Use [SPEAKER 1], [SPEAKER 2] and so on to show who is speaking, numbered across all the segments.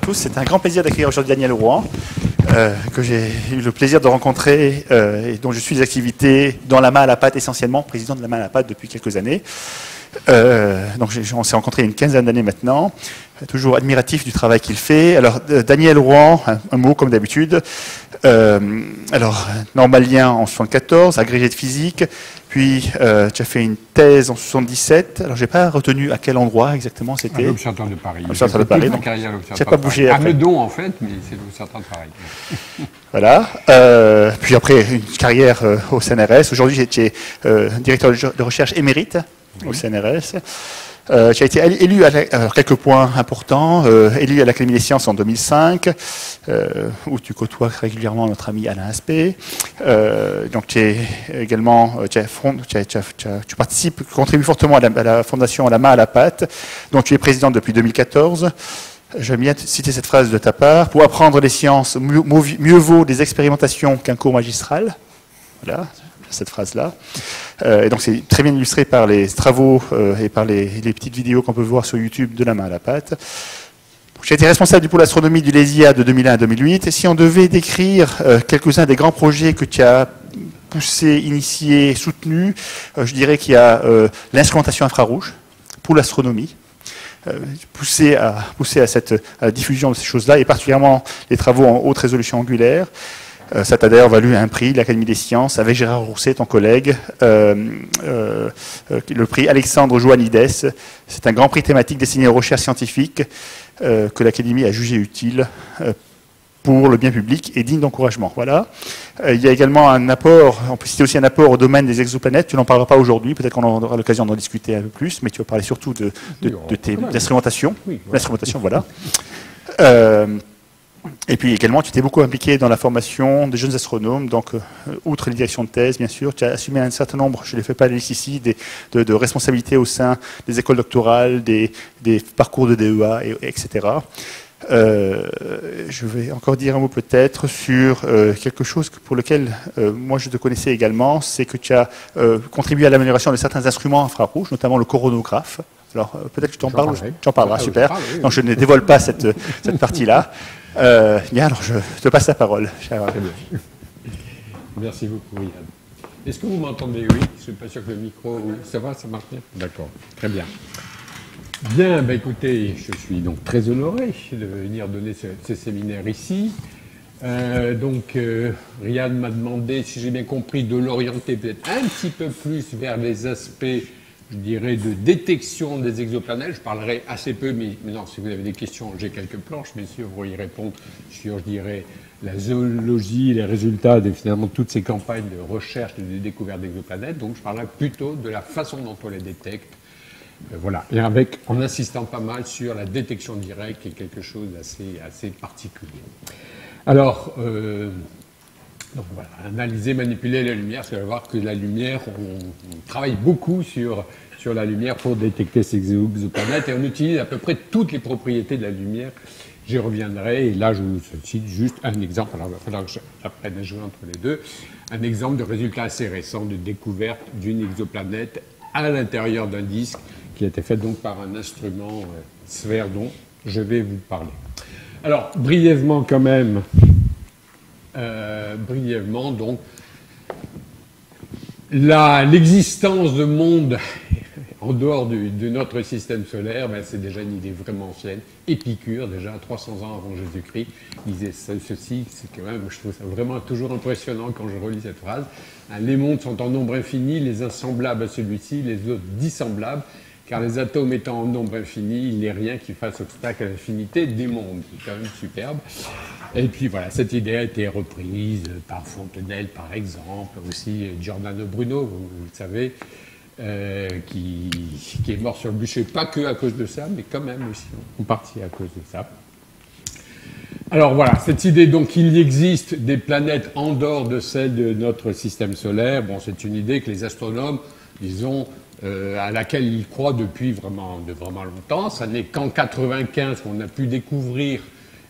[SPEAKER 1] tous. C'est un grand plaisir d'accueillir aujourd'hui Daniel Rouen, que j'ai eu le plaisir de rencontrer et dont je suis les activités dans la main à la pâte essentiellement, président de la main à la pâte depuis quelques années. Donc on s'est rencontrés il y a une quinzaine d'années maintenant, toujours admiratif du travail qu'il fait. Alors Daniel Rouen, un mot comme d'habitude, alors normalien en 74, agrégé de physique, puis tu as fait une thèse en 77, alors j'ai pas retenu à quel endroit exactement c'était.
[SPEAKER 2] À l'Observatoire de Paris.
[SPEAKER 1] L'Observatoire de Paris, donc
[SPEAKER 2] tu
[SPEAKER 1] n'as pas bougé
[SPEAKER 2] à
[SPEAKER 1] après.
[SPEAKER 2] Meudon en fait, mais c'est l'Observatoire de Paris.
[SPEAKER 1] Voilà. Puis après, une carrière au CNRS. Aujourd'hui, tu es directeur de recherche émérite au CNRS. Tu as été élu, alors quelques points importants, élu à l'Académie des sciences en 2005, où tu côtoies régulièrement notre ami Alain Aspect. Donc tu es également, tu participes, contribues fortement à la fondation La main à la pâte, dont tu es président depuis 2014. J'aime bien citer cette phrase de ta part. Pour apprendre les sciences, mieux vaut des expérimentations qu'un cours magistral. Voilà, cette phrase-là. Et donc c'est très bien illustré par les travaux et par les petites vidéos qu'on peut voir sur YouTube de La main à la pâte. J'ai été responsable du pôle astronomie du LESIA de 2001 à 2008. Et si on devait décrire quelques-uns des grands projets que tu as poussés, initiés, soutenus, je dirais qu'il y a l'instrumentation infrarouge pour l'astronomie. Pousser à la diffusion de ces choses-là, et particulièrement les travaux en haute résolution angulaire. Ça t'a d'ailleurs valu un prix de l'Académie des sciences avec Gérard Rousset, ton collègue, le prix Alexandre Joannides. C'est un grand prix thématique destiné aux recherches scientifiques que l'Académie a jugé utile pour le bien public et digne d'encouragement. Voilà. Il y a également un apport, on peut citer aussi un apport au domaine des exoplanètes. Tu n'en parleras pas aujourd'hui, peut-être qu'on aura l'occasion d'en discuter un peu plus, mais tu vas parler surtout de tes instrumentations. Oui, voilà. L'instrumentation, voilà. Et puis également, tu t'es beaucoup impliqué dans la formation des jeunes astronomes, donc outre les directions de thèse, bien sûr, tu as assumé un certain nombre, je ne les fais pas aller ici, de responsabilités au sein des écoles doctorales, des parcours de DEA, etc. Je vais encore dire un mot peut-être sur quelque chose pour lequel moi je te connaissais également, c'est que tu as contribué à l'amélioration de certains instruments infrarouges, notamment le coronographe. Alors peut-être que tu en parleras, super. Oui. Donc je ne dévoile pas cette partie-là. Bien, alors je te passe la parole.
[SPEAKER 2] Merci beaucoup, Yann. Est-ce que vous m'entendez? Oui, je ne suis pas sûr que le micro... Oui. Ça va, ça marche bien? D'accord, très bien. Bien, bah écoutez, je suis donc très honoré de venir donner ce séminaire ici. Ryan m'a demandé, si j'ai bien compris, de l'orienter peut-être un petit peu plus vers les aspects, je dirais, de détection des exoplanètes. Je parlerai assez peu, mais non, si vous avez des questions, j'ai quelques planches, bien sûr, pour y répondre sur, je dirais, la zoologie, les résultats de finalement toutes ces campagnes de recherche et de découverte d'exoplanètes. Donc je parlerai plutôt de la façon dont on les détecte. Voilà, et en insistant pas mal sur la détection directe, qui est quelque chose d'assez particulier. Alors, donc voilà, analyser, manipuler la lumière, c'est voir que la lumière, on travaille beaucoup sur la lumière pour détecter ces exoplanètes, et on utilise à peu près toutes les propriétés de la lumière. J'y reviendrai, et là je vous cite juste un exemple, alors il va falloir que j'apprenne à jouer entre les deux, un exemple de résultat assez récent de découverte d'une exoplanète à l'intérieur d'un disque, qui a été fait donc par un instrument sphère dont je vais vous parler. Alors, brièvement quand même, donc, l'existence de mondes en dehors de notre système solaire, ben, c'est déjà une idée vraiment ancienne. Épicure, déjà 300 ans avant Jésus-Christ, disait ceci, c'est quand même, je trouve ça vraiment toujours impressionnant quand je relis cette phrase. Les mondes sont en nombre infini, les uns semblables à celui-ci, les autres dissemblables, car les atomes étant en nombre infini, il n'est rien qui fasse obstacle à l'infinité des mondes. C'est quand même superbe. Et puis voilà, cette idée a été reprise par Fontenelle, par exemple, aussi Giordano Bruno, vous le savez, qui est mort sur le bûcher, pas que à cause de ça, mais quand même aussi en partie à cause de ça. Alors voilà, cette idée donc qu'il existe des planètes en dehors de celles de notre système solaire, bon, c'est une idée que les astronomes, disons, à laquelle ils croient depuis vraiment longtemps. Ça n'est qu'en 1995 qu'on a pu découvrir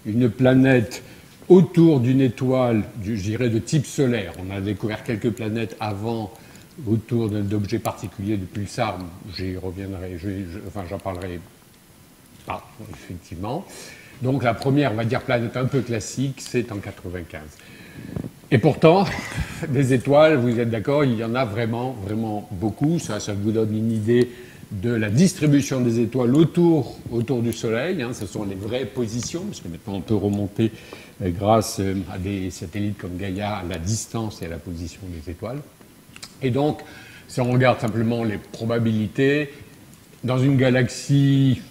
[SPEAKER 2] une planète autour d'une étoile, je dirais, de type solaire. On a découvert quelques planètes avant autour d'objets particuliers, de pulsars. J'y reviendrai, j'en parlerai pas, effectivement. Donc la première, on va dire, planète un peu classique, c'est en 95. Et pourtant, des étoiles, vous êtes d'accord, il y en a vraiment, vraiment beaucoup. Ça vous donne une idée de la distribution des étoiles autour du Soleil. Hein. Ce sont les vraies positions, parce que maintenant on peut remonter grâce à des satellites comme Gaïa à la distance et à la position des étoiles. Et donc, si on regarde simplement les probabilités, dans une galaxie,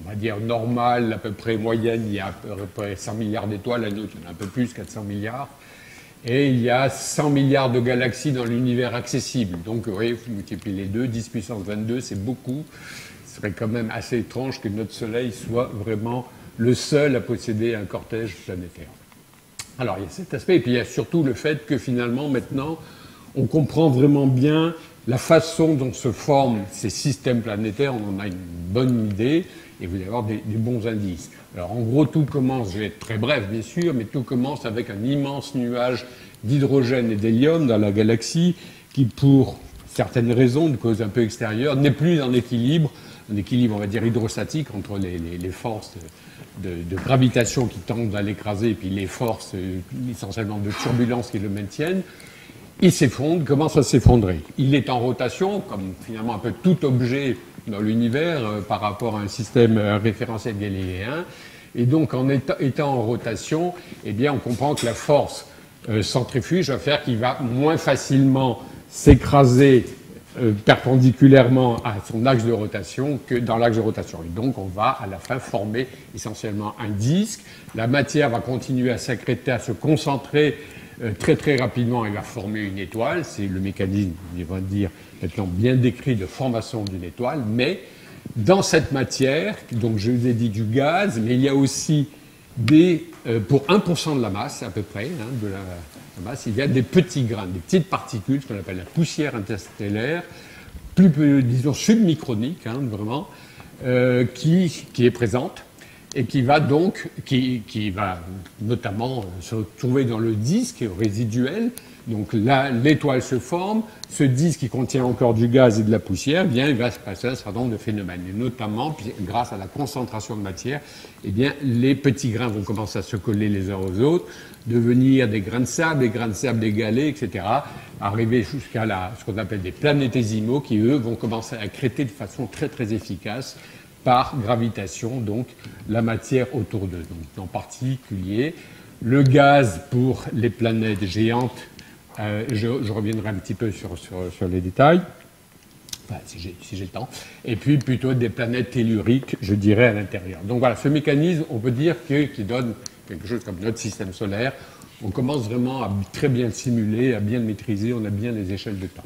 [SPEAKER 2] on va dire normale, à peu près moyenne, il y a à peu près 100 milliards d'étoiles, la nôtre, il y en a un peu plus, 400 milliards. Et il y a 100 milliards de galaxies dans l'univers accessible. Donc, vous voyez, vous multipliez les deux, 10 puissance 22, c'est beaucoup. Ce serait quand même assez étrange que notre Soleil soit vraiment le seul à posséder un cortège planétaire. Alors, il y a cet aspect, et puis il y a surtout le fait que finalement, maintenant, on comprend vraiment bien la façon dont se forment ces systèmes planétaires. On en a une bonne idée, et vous allez avoir des bons indices. Alors en gros, tout commence, je vais être très bref bien sûr, mais tout commence avec un immense nuage d'hydrogène et d'hélium dans la galaxie qui, pour certaines raisons, de cause un peu extérieure, n'est plus en équilibre, un équilibre, on va dire, hydrostatique entre les forces de gravitation qui tendent à l'écraser et puis les forces essentiellement de turbulence qui le maintiennent. Il s'effondre, commence à s'effondrer. Il est en rotation, comme finalement un peu tout objet dans l'univers par rapport à un système référentiel galiléen. Et donc, en étant en rotation, eh bien, on comprend que la force centrifuge va faire qu'il va moins facilement s'écraser perpendiculairement à son axe de rotation que dans l'axe de rotation. Et donc, on va à la fin former essentiellement un disque. La matière va continuer à s'accréter, à se concentrer très très rapidement, elle va former une étoile. C'est le mécanisme, on va dire, maintenant bien décrit de formation d'une étoile. Mais dans cette matière, donc je vous ai dit du gaz, mais il y a aussi pour 1% de la masse à peu près, hein, de la masse, il y a des petits grains, des petites particules, ce qu'on appelle la poussière interstellaire, disons submicronique, hein, vraiment, qui est présente. Et qui va donc, qui va notamment se trouver dans le disque résiduel. Donc là, l'étoile se forme, ce disque qui contient encore du gaz et de la poussière, eh bien, il va se passer un certain nombre de phénomènes. Et notamment, grâce à la concentration de matière, eh bien, les petits grains vont commencer à se coller les uns aux autres, devenir des grains de sable, des grains de sable, des galets, etc., arriver jusqu'à ce qu'on appelle des planétésimaux, qui, eux, vont commencer à accréter de façon très, très efficace par gravitation, donc la matière autour d'eux. Donc, en particulier, le gaz pour les planètes géantes, je reviendrai un petit peu sur les détails, enfin, si j'ai le temps, et puis plutôt des planètes telluriques, je dirais, à l'intérieur. Donc voilà, ce mécanisme, on peut dire qu'il donne quelque chose comme notre système solaire. On commence vraiment à très bien le simuler, à bien le maîtriser, on a bien les échelles de temps.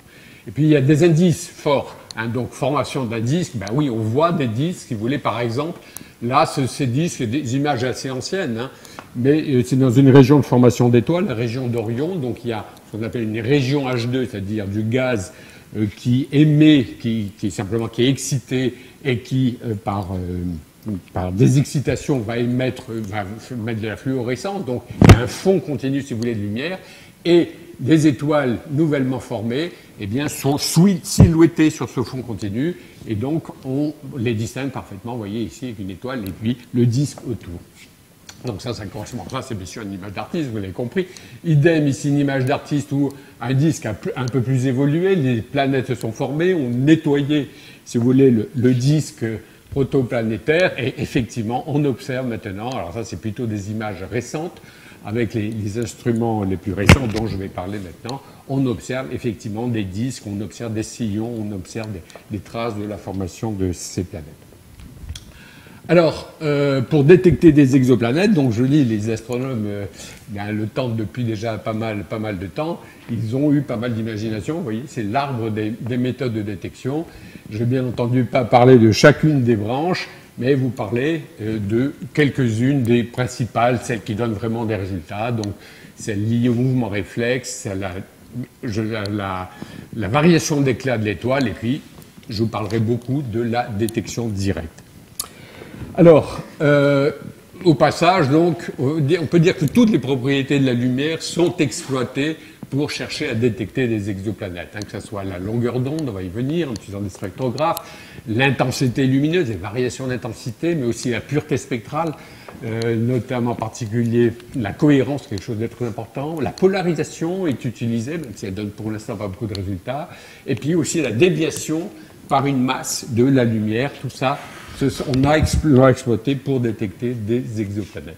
[SPEAKER 2] Et puis il y a des indices forts, hein, donc formation d'un disque, ben oui, on voit des disques, si vous voulez, par exemple, là, ces disques, c'est des images assez anciennes, hein, mais c'est dans une région de formation d'étoiles, la région d'Orion, donc il y a ce qu'on appelle une région H2, c'est-à-dire du gaz qui émet, qui est excité et qui, par désexcitation, va mettre de la fluorescence, donc il y a un fond continu, si vous voulez, de lumière, et des étoiles nouvellement formées, eh bien, sont silhouettées sur ce fond continu, et donc on les distingue parfaitement, vous voyez ici, avec une étoile, et puis le disque autour. Donc ça correspond. Ça, c'est bien sûr une image d'artiste, vous l'avez compris. Idem, ici, une image d'artiste où un disque un peu plus évolué, les planètes se sont formées, on nettoyait, si vous voulez, le disque protoplanétaire, et effectivement, on observe maintenant, alors ça, c'est plutôt des images récentes, avec les instruments les plus récents dont je vais parler maintenant, on observe effectivement des disques, on observe des sillons, on observe des traces de la formation de ces planètes. Alors, pour détecter des exoplanètes, donc je lis les astronomes le tentent depuis déjà pas mal de temps, ils ont eu pas mal d'imagination, vous voyez, c'est l'arbre des méthodes de détection. Je vais bien entendu pas parler de chacune des branches, mais vous parlez de quelques-unes des principales, celles qui donnent vraiment des résultats, donc celles liées au mouvement réflexe, la variation d'éclat de l'étoile, et puis je vous parlerai beaucoup de la détection directe. Alors, au passage, donc, on peut dire que toutes les propriétés de la lumière sont exploitées pour chercher à détecter des exoplanètes, hein, que ce soit la longueur d'onde, on va y venir en utilisant des spectrographes, l'intensité lumineuse, les variations d'intensité, mais aussi la pureté spectrale. notamment en particulier la cohérence, quelque chose de très important. La polarisation est utilisée, même si elle donne pour l'instant pas beaucoup de résultats. Et puis aussi la déviation par une masse de la lumière. Tout ça, on a exploité pour détecter des exoplanètes.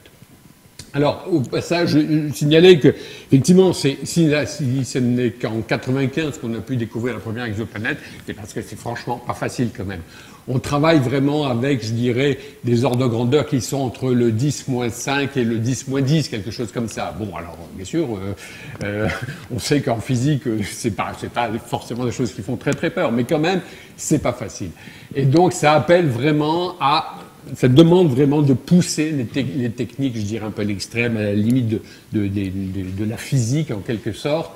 [SPEAKER 2] Alors, au passage, je signalais que, effectivement, si ce n'est qu'en 95 qu'on a pu découvrir la première exoplanète, c'est parce que c'est franchement pas facile quand même. On travaille vraiment avec, je dirais, des ordres de grandeur qui sont entre le 10-5 et le 10-10, quelque chose comme ça. Bon, alors, bien sûr, on sait qu'en physique, c'est pas forcément des choses qui font très très peur, mais quand même, c'est pas facile. Et donc, ça demande vraiment de pousser les techniques, je dirais un peu à l'extrême, à la limite de la physique en quelque sorte,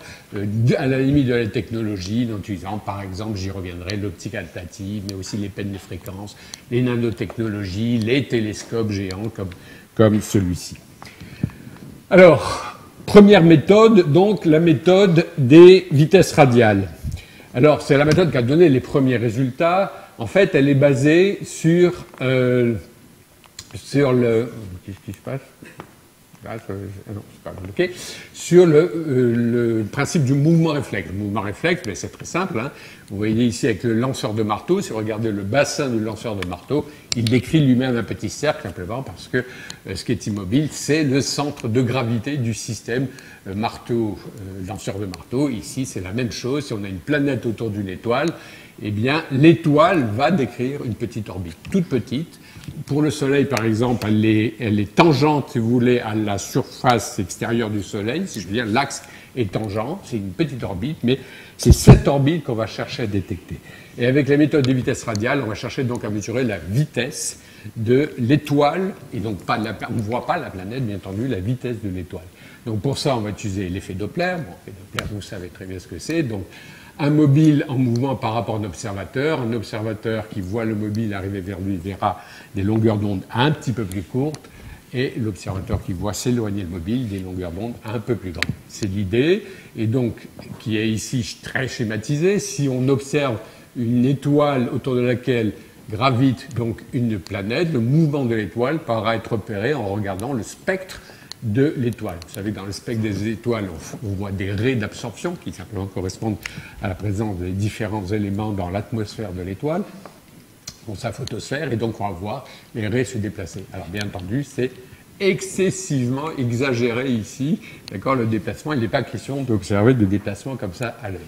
[SPEAKER 2] à la limite de la technologie, en utilisant par exemple, j'y reviendrai, l'optique adaptative, mais aussi les peines de fréquence, les nanotechnologies, les télescopes géants comme celui-ci. Alors, première méthode, donc la méthode des vitesses radiales. Alors, c'est la méthode qui a donné les premiers résultats. En fait, elle est basée sur le... Qu'est-ce qui se passe? Non, c'est pas bloqué. Sur le principe du mouvement réflexe. Le mouvement réflexe, ben, c'est très simple. Hein. Vous voyez ici avec le lanceur de marteau, si vous regardez le bassin du lanceur de marteau, il décrit lui-même un petit cercle, simplement parce que ce qui est immobile, c'est le centre de gravité du système lanceur de marteau. Ici, c'est la même chose. Si on a une planète autour d'une étoile, eh bien, l'étoile va décrire une petite orbite, toute petite. Pour le Soleil, par exemple, elle est tangente, si vous voulez, à la surface extérieure du Soleil. Si je veux dire, l'axe est tangent, c'est une petite orbite, mais c'est cette orbite qu'on va chercher à détecter. Et avec la méthode des vitesses radiales, on va chercher donc à mesurer la vitesse de l'étoile, et donc on ne voit pas la planète, bien entendu, la vitesse de l'étoile. Donc pour ça, on va utiliser l'effet Doppler. Bon, l'effet Doppler, vous savez très bien ce que c'est. Donc, un mobile en mouvement par rapport à un observateur qui voit le mobile arriver vers lui verra des longueurs d'onde un petit peu plus courtes, et l'observateur qui voit s'éloigner le mobile des longueurs d'onde un peu plus grandes. C'est l'idée, et donc qui est ici très schématisée. Si on observe une étoile autour de laquelle gravite donc une planète, le mouvement de l'étoile pourra être repéré en regardant le spectre de l'étoile. Vous savez, dans le spectre des étoiles, on voit des raies d'absorption qui simplement correspondent à la présence des différents éléments dans l'atmosphère de l'étoile, dans sa photosphère, et donc on va voir les raies se déplacer. Alors bien entendu, c'est excessivement exagéré ici. D'accord, le déplacement, il n'est pas question d'observer de déplacement comme ça à l'œil.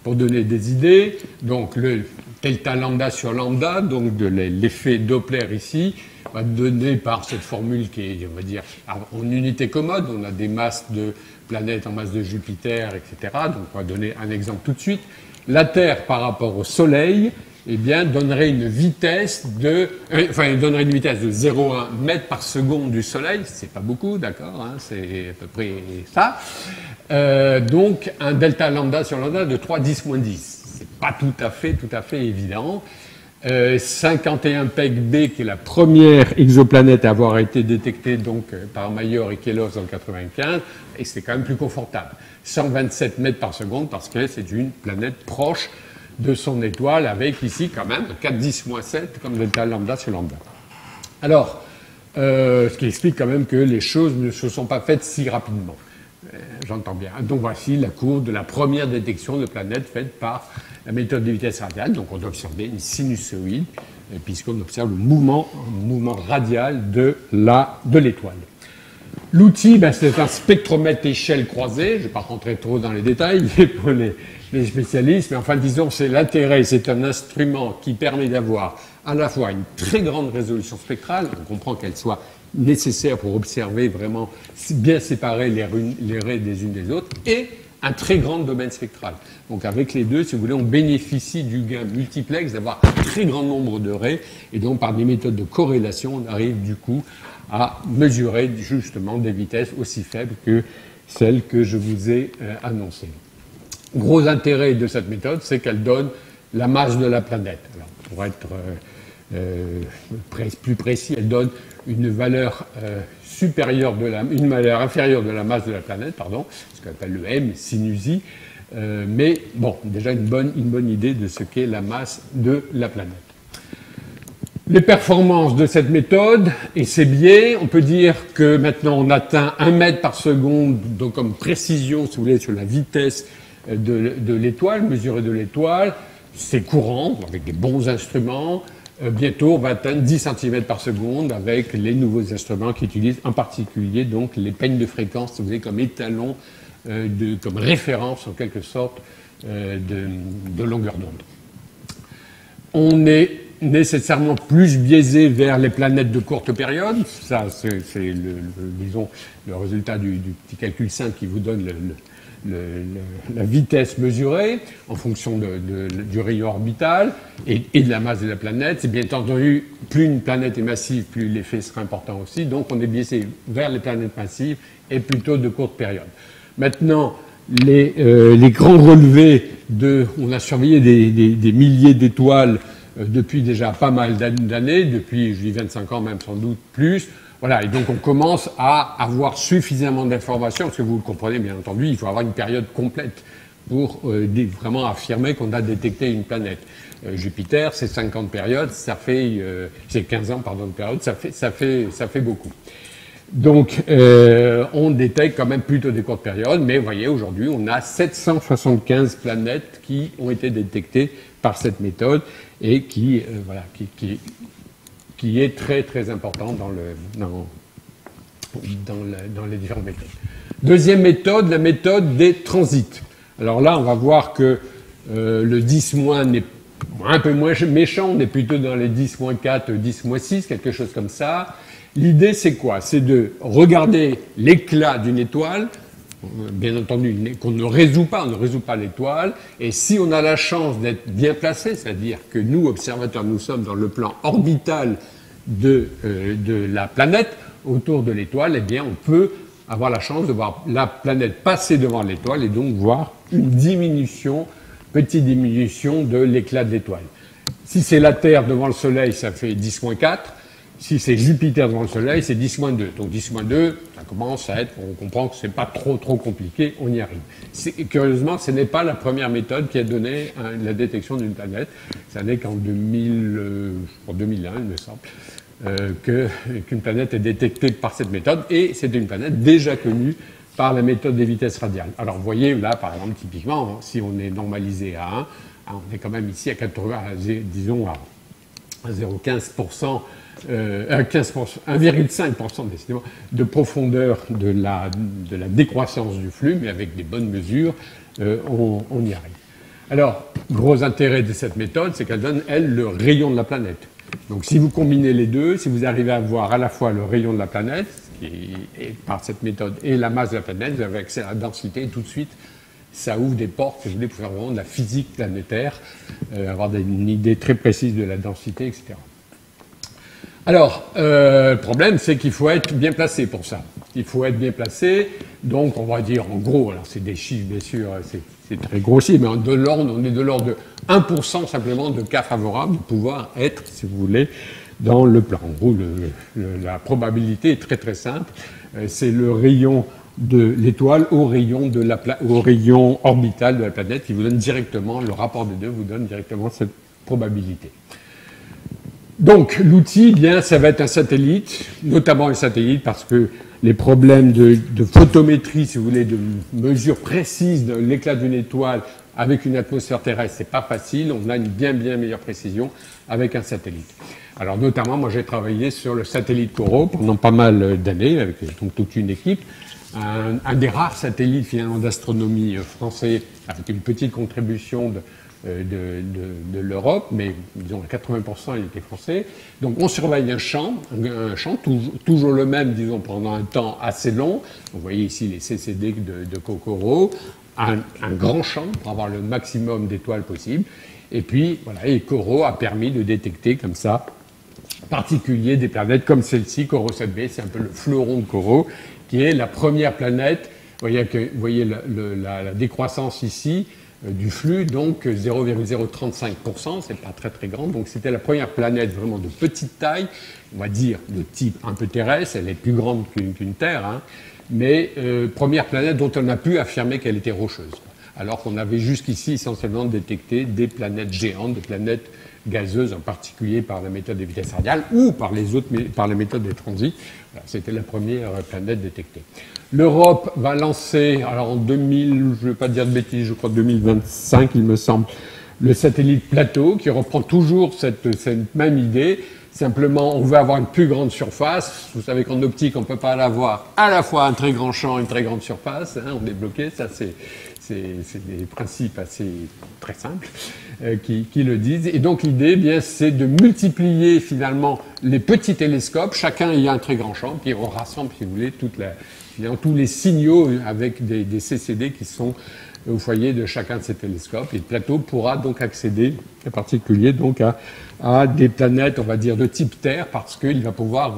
[SPEAKER 2] Pour donner des idées, donc le delta lambda sur lambda, donc de l'effet Doppler ici, va donner par cette formule qui est, on va dire, en unité commode. On a des masses de planètes en masse de Jupiter, etc. Donc on va donner un exemple tout de suite. La Terre par rapport au Soleil, eh bien, donnerait une vitesse de 0,1 mètre par seconde du Soleil. C'est pas beaucoup, d'accord, hein, c'est à peu près ça. Donc un delta lambda sur lambda de 3,10-10. C'est pas tout à fait évident. 51 PEG-B, qui est la première exoplanète à avoir été détectée donc par Mayor et Kellogg's en 1995, et c'est quand même plus confortable. 127 mètres par seconde, parce que c'est une planète proche de son étoile, avec ici quand même 4,10-7 comme delta lambda sur lambda. Alors, ce qui explique quand même que les choses ne se sont pas faites si rapidement. J'entends bien. Donc voici la courbe de la première détection de planètes faite par la méthode des vitesses radiales. Donc on observait une sinusoïde, puisqu'on observe le mouvement radial de l'étoile. L'outil, c'est un spectromètre échelle croisée. Je ne vais pas rentrer trop dans les détails pour les spécialistes, mais enfin disons, c'est l'intérêt, c'est un instrument qui permet d'avoir à la fois une très grande résolution spectrale, on comprend qu'elle soit nécessaire pour observer vraiment bien séparer les raies des unes des autres, et un très grand domaine spectral. Donc avec les deux, si vous voulez, on bénéficie du gain multiplex d'avoir un très grand nombre de raies, et donc par des méthodes de corrélation, on arrive du coup à mesurer justement des vitesses aussi faibles que celles que je vous ai annoncées. Gros intérêt de cette méthode, c'est qu'elle donne la masse de la planète. Alors, pour être plus précis, elle donne une valeur une valeur inférieure de la masse de la planète, pardon, ce qu'on appelle le M sinusie, mais bon, déjà une bonne idée de ce qu'est la masse de la planète. Les performances de cette méthode et ses biais, on peut dire que maintenant on atteint 1 mètre par seconde, donc comme précision, si vous voulez, sur la vitesse de l'étoile, mesurée de l'étoile. C'est courant, avec des bons instruments. Bientôt, on va atteindre 10 cm par seconde avec les nouveaux instruments qui utilisent en particulier donc les peignes de fréquence, si vous voulez, comme étalon, comme référence en quelque sorte de longueur d'onde. On est nécessairement plus biaisé vers les planètes de courte période. Ça, c'est disons, le résultat du petit calcul simple qui vous donne la vitesse mesurée en fonction du rayon orbital et de la masse de la planète. C'est bien entendu, plus une planète est massive, plus l'effet sera important aussi. Donc, on est biaisé vers les planètes massives et plutôt de courte période. Maintenant, les grands relevés on a surveillé des milliers d'étoiles depuis déjà pas mal d'années, depuis, je dis 25 ans, même sans doute plus. Voilà, et donc on commence à avoir suffisamment d'informations, parce que vous le comprenez bien entendu, il faut avoir une période complète pour vraiment affirmer qu'on a détecté une planète. Jupiter, c'est 50 périodes, ça fait, c'est 15 ans, pardon, de période, ça fait beaucoup. Donc, on détecte quand même plutôt des courtes périodes, mais vous voyez, aujourd'hui, on a 775 planètes qui ont été détectées par cette méthode et qui est très très important dans les différentes méthodes. Deuxième méthode, la méthode des transits. Alors là, on va voir que le 10- n'est un peu moins méchant, on est plutôt dans les 10-4, 10-6, quelque chose comme ça. L'idée, c'est quoi? C'est de regarder l'éclat d'une étoile, bien entendu, qu'on ne résout pas, l'étoile, et si on a la chance d'être bien placé, c'est-à-dire que nous, observateurs, nous sommes dans le plan orbital de la planète, autour de l'étoile, eh bien, on peut avoir la chance de voir la planète passer devant l'étoile et donc voir une diminution, petite diminution de l'éclat de l'étoile. Si c'est la Terre devant le Soleil, ça fait 10-4. Si c'est Jupiter devant le Soleil, c'est 10-2. Donc 10-2, ça commence à être, on comprend que c'est pas trop compliqué, on y arrive. Curieusement, ce n'est pas la première méthode qui a donné la détection d'une planète. Ça n'est qu'en 2001, il me semble, qu'une planète est détectée par cette méthode, et c'est une planète déjà connue par la méthode des vitesses radiales. Alors vous voyez, là, par exemple, typiquement, si on est normalisé à 1, on est quand même ici à 80, disons à 0,15%, 1,5% décidément de profondeur de la décroissance du flux, mais avec des bonnes mesures, on y arrive. Alors, gros intérêt de cette méthode, c'est qu'elle donne, elle, le rayon de la planète. Donc, si vous combinez les deux, si vous arrivez à voir à la fois le rayon de la planète, par cette méthode, et la masse de la planète, vous avez accès à la densité, et tout de suite, ça ouvre des portes, si vous voulez, pour faire vraiment de la physique planétaire, avoir une idée très précise de la densité, etc. Alors, le problème, c'est qu'il faut être bien placé pour ça. Il faut être bien placé, donc on va dire en gros, alors c'est des chiffres bien sûr, c'est très grossier, mais on est de l'ordre de 1% simplement de cas favorables de pouvoir être, si vous voulez, dans le plan. En gros, la probabilité est très très simple, c'est le rayon de l'étoile au rayon orbital de la planète qui vous donne directement, le rapport des deux vous donne directement cette probabilité. Donc, l'outil, bien, ça va être un satellite, notamment un satellite parce que les problèmes de photométrie, si vous voulez, de mesure précise de l'éclat d'une étoile avec une atmosphère terrestre, c'est pas facile. On a une bien meilleure précision avec un satellite. Alors, notamment, moi, j'ai travaillé sur le satellite Corot pendant pas mal d'années avec donc toute une équipe. Un des rares satellites, finalement, d'astronomie français avec une petite contribution de l'Europe, mais disons à 80% il était français. Donc on surveille un champ toujours le même, disons, pendant un temps assez long. Vous voyez ici les CCD de Kokoro, un grand champ pour avoir le maximum d'étoiles possible. Et puis, voilà, et Corot a permis de détecter comme ça, en particulier des planètes comme celle-ci, Corot 7b, c'est un peu le fleuron de Corot, qui est la première planète. Vous voyez la décroissance ici, du flux, donc 0,035%, c'est pas très très grand, donc c'était la première planète vraiment de petite taille, on va dire de type un peu terrestre, elle est plus grande qu'une Terre, hein, mais première planète dont on a pu affirmer qu'elle était rocheuse, alors qu'on avait jusqu'ici essentiellement détecté des planètes géantes, des planètes gazeuses, en particulier par la méthode des vitesses radiales ou par la méthode des transits. Voilà, c'était la première planète détectée. L'Europe va lancer, alors en 2000, je ne vais pas dire de bêtises, je crois 2025, il me semble, le satellite Plateau, qui reprend toujours cette même idée. Simplement, on veut avoir une plus grande surface. Vous savez qu'en optique, on ne peut pas avoir à la fois un très grand champ et une très grande surface. Hein, on est bloqué. Ça, c'est des principes assez très simples qui le disent. Et donc, l'idée, bien, c'est de multiplier finalement les petits télescopes. Chacun ayant un très grand champ, puis on rassemble, si vous voulez, tous les signaux avec des CCD qui sont au foyer de chacun de ces télescopes. Et le Plateau pourra donc accéder, en particulier, donc à des planètes, on va dire, de type Terre, parce qu'il va pouvoir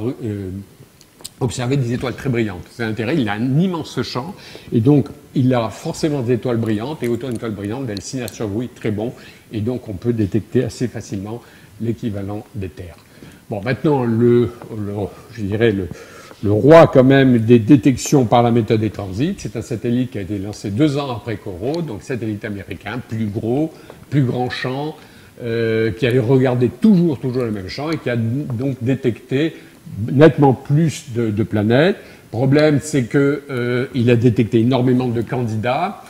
[SPEAKER 2] observer des étoiles très brillantes. C'est l'intérêt, il a un immense champ, et donc il a forcément des étoiles brillantes, et autant d'étoiles brillantes, le signal sur bruit est très bon, et donc on peut détecter assez facilement l'équivalent des Terres. Bon, maintenant, je dirais le roi quand même des détections par la méthode des transits, c'est un satellite qui a été lancé 2 ans après Corot, donc satellite américain, plus gros, plus grand champ, qui a regardé toujours le même champ et qui a donc détecté nettement plus de planètes. Le problème, c'est qu'il a détecté énormément de candidats,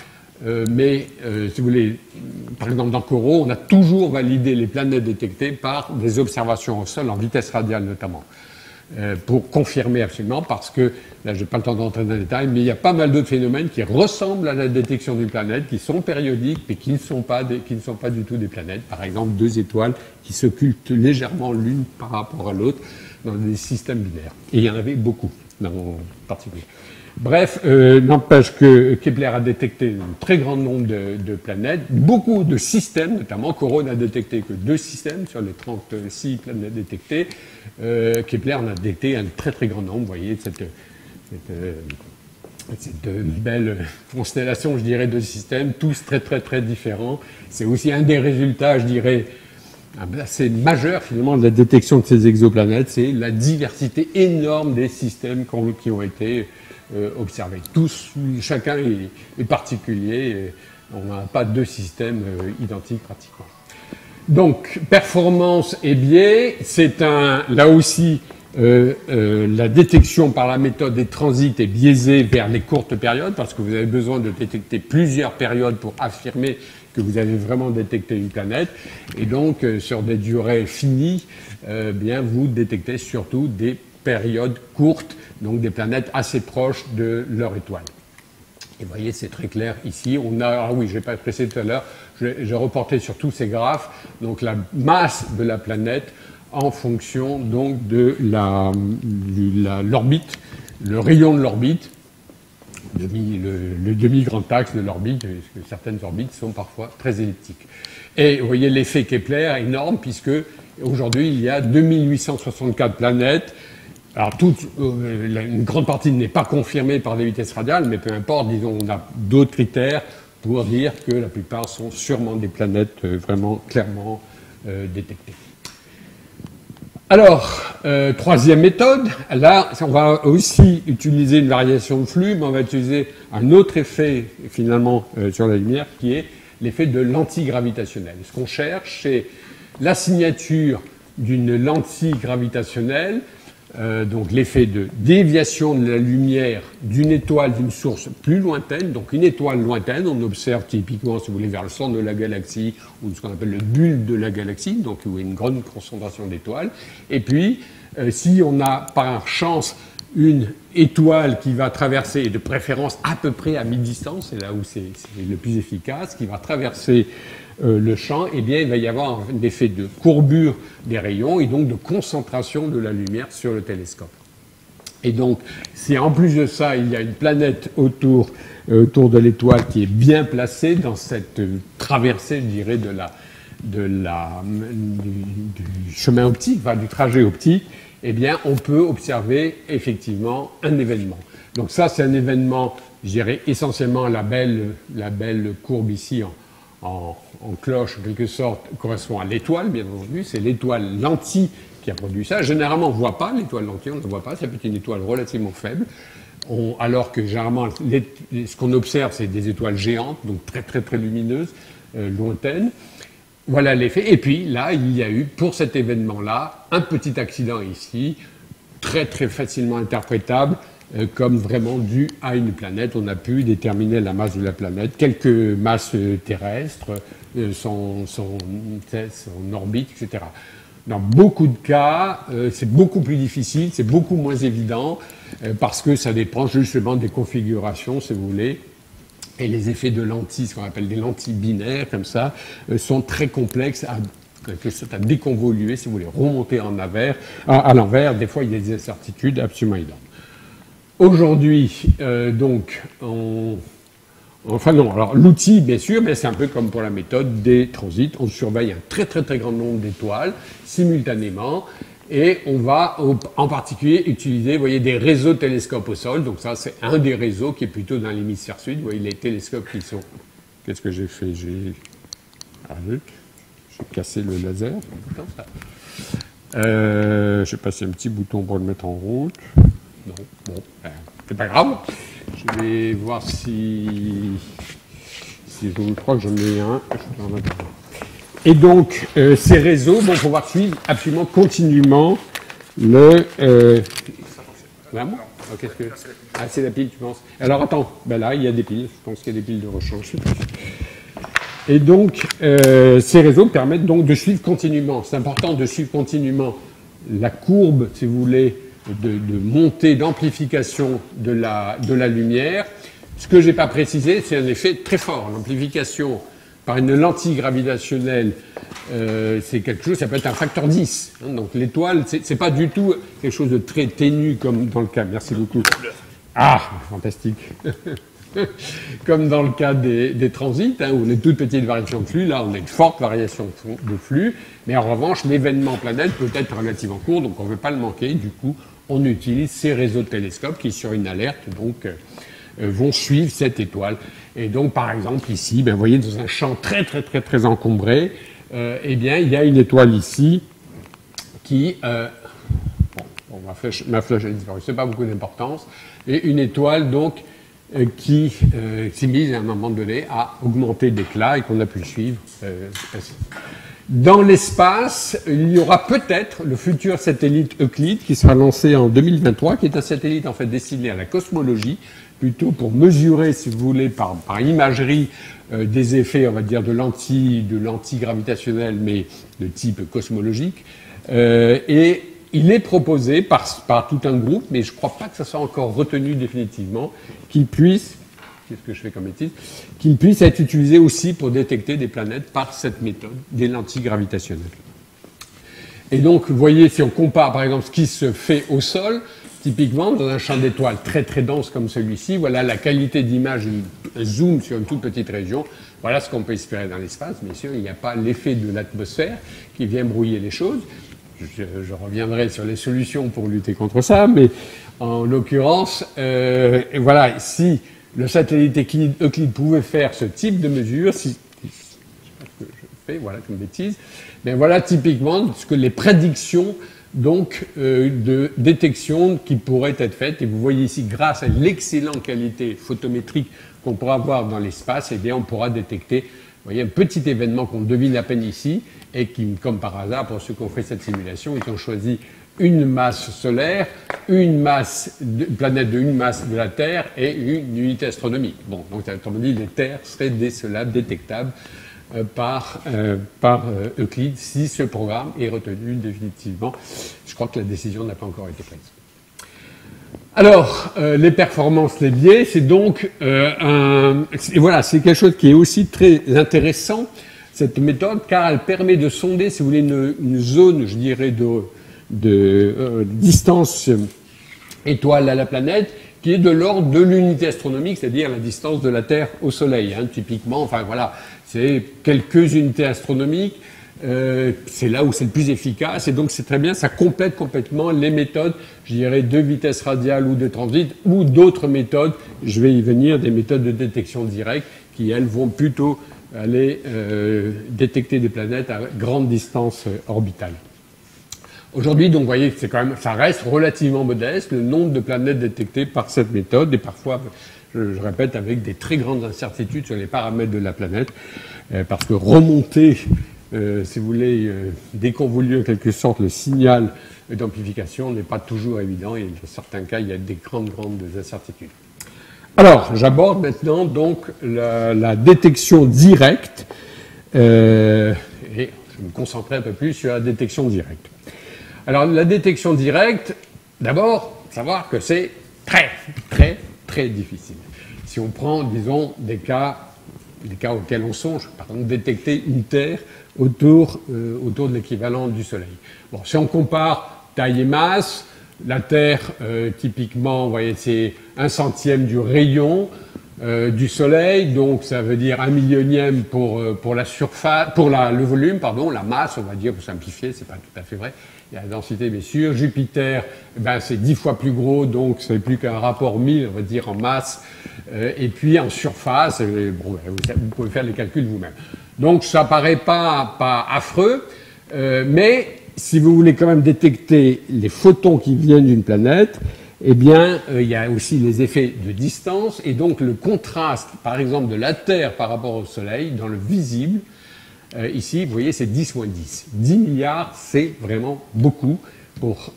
[SPEAKER 2] mais si vous voulez, par exemple dans Corot, on a toujours validé les planètes détectées par des observations au sol en vitesse radiale notamment. Pour confirmer absolument, parce que, là je n'ai pas le temps d'entrer dans les détails, mais il y a pas mal d'autres phénomènes qui ressemblent à la détection d'une planète, qui sont périodiques, mais qui ne sont pas du tout des planètes. Par exemple, 2 étoiles qui s'occultent légèrement l'une par rapport à l'autre dans des systèmes binaires. Et il y en avait beaucoup, dans mon particulier. Bref, n'empêche que Kepler a détecté un très grand nombre de planètes, beaucoup de systèmes, notamment Corot n'a détecté que 2 systèmes sur les 36 planètes détectées. Kepler en a détecté un très très grand nombre, vous voyez, cette belle constellation, je dirais, de systèmes, tous très très très différents. C'est aussi un des résultats, je dirais, assez majeur finalement de la détection de ces exoplanètes, c'est la diversité énorme des systèmes qui ont été observés. Tous, chacun est particulier, on n'a pas 2 systèmes identiques pratiquement. Donc, performance et biais, c'est là aussi, la détection par la méthode des transits est biaisée vers les courtes périodes, parce que vous avez besoin de détecter plusieurs périodes pour affirmer que vous avez vraiment détecté une planète. Et donc, sur des durées finies, bien, vous détectez surtout des périodes courtes, donc des planètes assez proches de leur étoile. Et vous voyez, c'est très clair ici. Oui, je n'ai pas précisé tout à l'heure, j'ai reporté sur tous ces graphes, donc la masse de la planète en fonction donc de l'orbite, le rayon de l'orbite, le demi-grand axe de l'orbite, parce que certaines orbites sont parfois très elliptiques. Et vous voyez l'effet Kepler est énorme, puisque aujourd'hui il y a 2864 planètes. Alors, une grande partie n'est pas confirmée par des vitesses radiales, mais peu importe, disons, on a d'autres critères pour dire que la plupart sont sûrement des planètes vraiment clairement détectées. Alors, troisième méthode, là, on va aussi utiliser une variation de flux, mais on va utiliser un autre effet, finalement, sur la lumière, qui est l'effet de lentille gravitationnelle. Ce qu'on cherche, c'est la signature d'une lentille gravitationnelle, donc l'effet de déviation de la lumière d'une étoile d'une source plus lointaine. Donc une étoile lointaine, on observe typiquement, si vous voulez, vers le centre de la galaxie, ou ce qu'on appelle le bulbe de la galaxie, donc où il y a une grande concentration d'étoiles. Et puis, si on a par chance une étoile qui va traverser, et de préférence à peu près à mi-distance, c'est là où c'est le plus efficace, qui va traverser le champ, eh bien, il va y avoir un effet de courbure des rayons et donc de concentration de la lumière sur le télescope. Et donc, si en plus de ça, il y a une planète autour de l'étoile qui est bien placée dans cette traversée, je dirais, du chemin optique, enfin, du trajet optique, eh bien, on peut observer effectivement un événement. Donc ça, c'est un événement, je dirais, essentiellement la belle courbe ici en cloche, en quelque sorte, correspond à l'étoile, bien entendu. C'est l'étoile lentille qui a produit ça. Généralement, on ne voit pas l'étoile lentille, on ne la voit pas. C'est peut-être une étoile relativement faible. Alors que généralement, ce qu'on observe, c'est des étoiles géantes, donc très très très lumineuses, lointaines. Voilà l'effet. Et puis là, il y a eu, pour cet événement-là, un petit accident ici, très très facilement interprétable, comme vraiment dû à une planète. On a pu déterminer la masse de la planète, quelques masses terrestres, son orbite, etc. Dans beaucoup de cas, c'est beaucoup plus difficile, c'est beaucoup moins évident, parce que ça dépend justement des configurations, si vous voulez. Et les effets de lentilles, ce qu'on appelle des lentilles binaires, comme ça, sont très complexes à déconvoluer, si vous voulez, remonter à l'envers. Des fois, il y a des incertitudes absolument énormes. Aujourd'hui, donc, enfin non, alors l'outil, bien sûr, mais c'est un peu comme pour la méthode des transits. On surveille un très très très grand nombre d'étoiles simultanément. Et on va en particulier utiliser, vous voyez, des réseaux de télescopes au sol. Donc ça, c'est un des réseaux qui est plutôt dans l'hémisphère sud. Vous voyez, les télescopes qui sont... Qu'est-ce que j'ai fait? J'ai cassé le laser. J'ai passé un petit bouton pour le mettre en route. Non, bon, c'est pas grave. Je vais voir si je crois que j'en ai un. Je vais en mettre un. Et donc, ces réseaux vont pouvoir suivre absolument continuellement le... Vraiment? Ah, c'est la pile, tu penses? Alors, attends. Ben là, il y a des piles. Je pense qu'il y a des piles de rechange. Et donc, ces réseaux permettent donc de suivre continuellement. C'est important de suivre continuellement la courbe, si vous voulez, de montée, d'amplification de la lumière. Ce que je n'ai pas précisé, c'est un effet très fort. L'amplification par une lentille gravitationnelle, c'est quelque chose, ça peut être un facteur 10. Hein, donc l'étoile, c'est pas du tout quelque chose de très ténu comme dans le cas. Merci beaucoup. Ah, fantastique. Comme dans le cas des transits, hein, où on a une toute petite variation de flux, là on a une forte variation de flux, mais en revanche l'événement planète peut être relativement court, donc on ne veut pas le manquer. Du coup, on utilise ces réseaux de télescopes qui, sur une alerte, donc vont suivre cette étoile. Et donc, par exemple, ici, ben, vous voyez, dans un champ très, très, très, très encombré, eh bien, il y a une étoile ici qui... bon, ma flèche a disparu, c'est pas beaucoup d'importance. Et une étoile, donc, qui s'est mise, à un moment donné, à augmenter d'éclat et qu'on a pu suivre. Dans l'espace, il y aura peut-être le futur satellite Euclide qui sera lancé en 2023, qui est un satellite, en fait, destiné à la cosmologie, plutôt pour mesurer, si vous voulez, par imagerie, des effets, on va dire, de lentilles gravitationnelles, mais de type cosmologique. Et il est proposé par tout un groupe, mais je ne crois pas que ça soit encore retenu définitivement, qu'il puisse, qu'est-ce que je fais comme bêtise, qu'il puisse être utilisé aussi pour détecter des planètes par cette méthode des lentilles gravitationnelles. Et donc, vous voyez, si on compare, par exemple, ce qui se fait au sol, typiquement, dans un champ d'étoiles très très dense comme celui-ci, voilà la qualité d'image, zoom sur une toute petite région. Voilà ce qu'on peut espérer dans l'espace. Bien sûr, il n'y a pas l'effet de l'atmosphère qui vient brouiller les choses. Je reviendrai sur les solutions pour lutter contre ça, mais en l'occurrence, voilà, si le satellite Euclide pouvait faire ce type de mesure, je sais pas ce que je fais, voilà comme bêtise, mais voilà typiquement ce que les prédictions donc de détection qui pourraient être faites. Et vous voyez ici, grâce à l'excellente qualité photométrique qu'on pourra avoir dans l'espace, eh bien, on pourra détecter, vous voyez, un petit événement qu'on devine à peine ici, et qui, comme par hasard, pour ceux qui ont fait cette simulation, ils ont choisi une masse solaire, une planète de une masse de la Terre et une unité astronomique. Bon, donc, autrement dit, les terres seraient décelables, détectables par Euclide, si ce programme est retenu définitivement. Je crois que la décision n'a pas encore été prise. Alors, les performances, les biais, c'est donc voilà, c'est quelque chose qui est aussi très intéressant, cette méthode, car elle permet de sonder, si vous voulez, une zone, je dirais, de distance étoile à la planète, qui est de l'ordre de l'unité astronomique, c'est-à-dire la distance de la Terre au Soleil, hein, typiquement. Enfin voilà, c'est quelques unités astronomiques. C'est là où c'est le plus efficace, et donc c'est très bien, ça complète complètement les méthodes, je dirais, de vitesse radiale ou de transit, ou d'autres méthodes, je vais y venir, des méthodes de détection directe, qui elles vont plutôt aller détecter des planètes à grande distance orbitale. Aujourd'hui, donc, vous voyez, c'est quand même, ça reste relativement modeste, le nombre de planètes détectées par cette méthode, et parfois, je répète, avec des très grandes incertitudes sur les paramètres de la planète, parce que remonter si vous voulez, déconvoluer en quelque sorte le signal d'amplification n'est pas toujours évident et dans certains cas, il y a des grandes incertitudes. Alors, j'aborde maintenant donc la détection directe et je vais me concentrer un peu plus sur la détection directe. Alors, la détection directe, d'abord, savoir que c'est très difficile. Si on prend, disons, des cas auxquels on songe, par exemple, détecter une Terre autour de l'équivalent du Soleil. Bon, si on compare taille et masse, la Terre, typiquement, vous voyez, c'est 1/100e du rayon du Soleil, donc ça veut dire 1/1000e pour la surface, pour le volume, pardon, la masse, on va dire, pour simplifier, c'est pas tout à fait vrai. Il y a la densité, bien sûr. Jupiter, ben, c'est 10 fois plus gros, donc c'est plus qu'un rapport 1000, on va dire, en masse. Et puis en surface, bon, vous pouvez faire les calculs vous-même. Donc ça paraît pas affreux, mais si vous voulez quand même détecter les photons qui viennent d'une planète, eh bien, il y a aussi les effets de distance, et donc le contraste, par exemple, de la Terre par rapport au Soleil, dans le visible, ici, vous voyez, c'est 10-10. 10 milliards, c'est vraiment beaucoup pour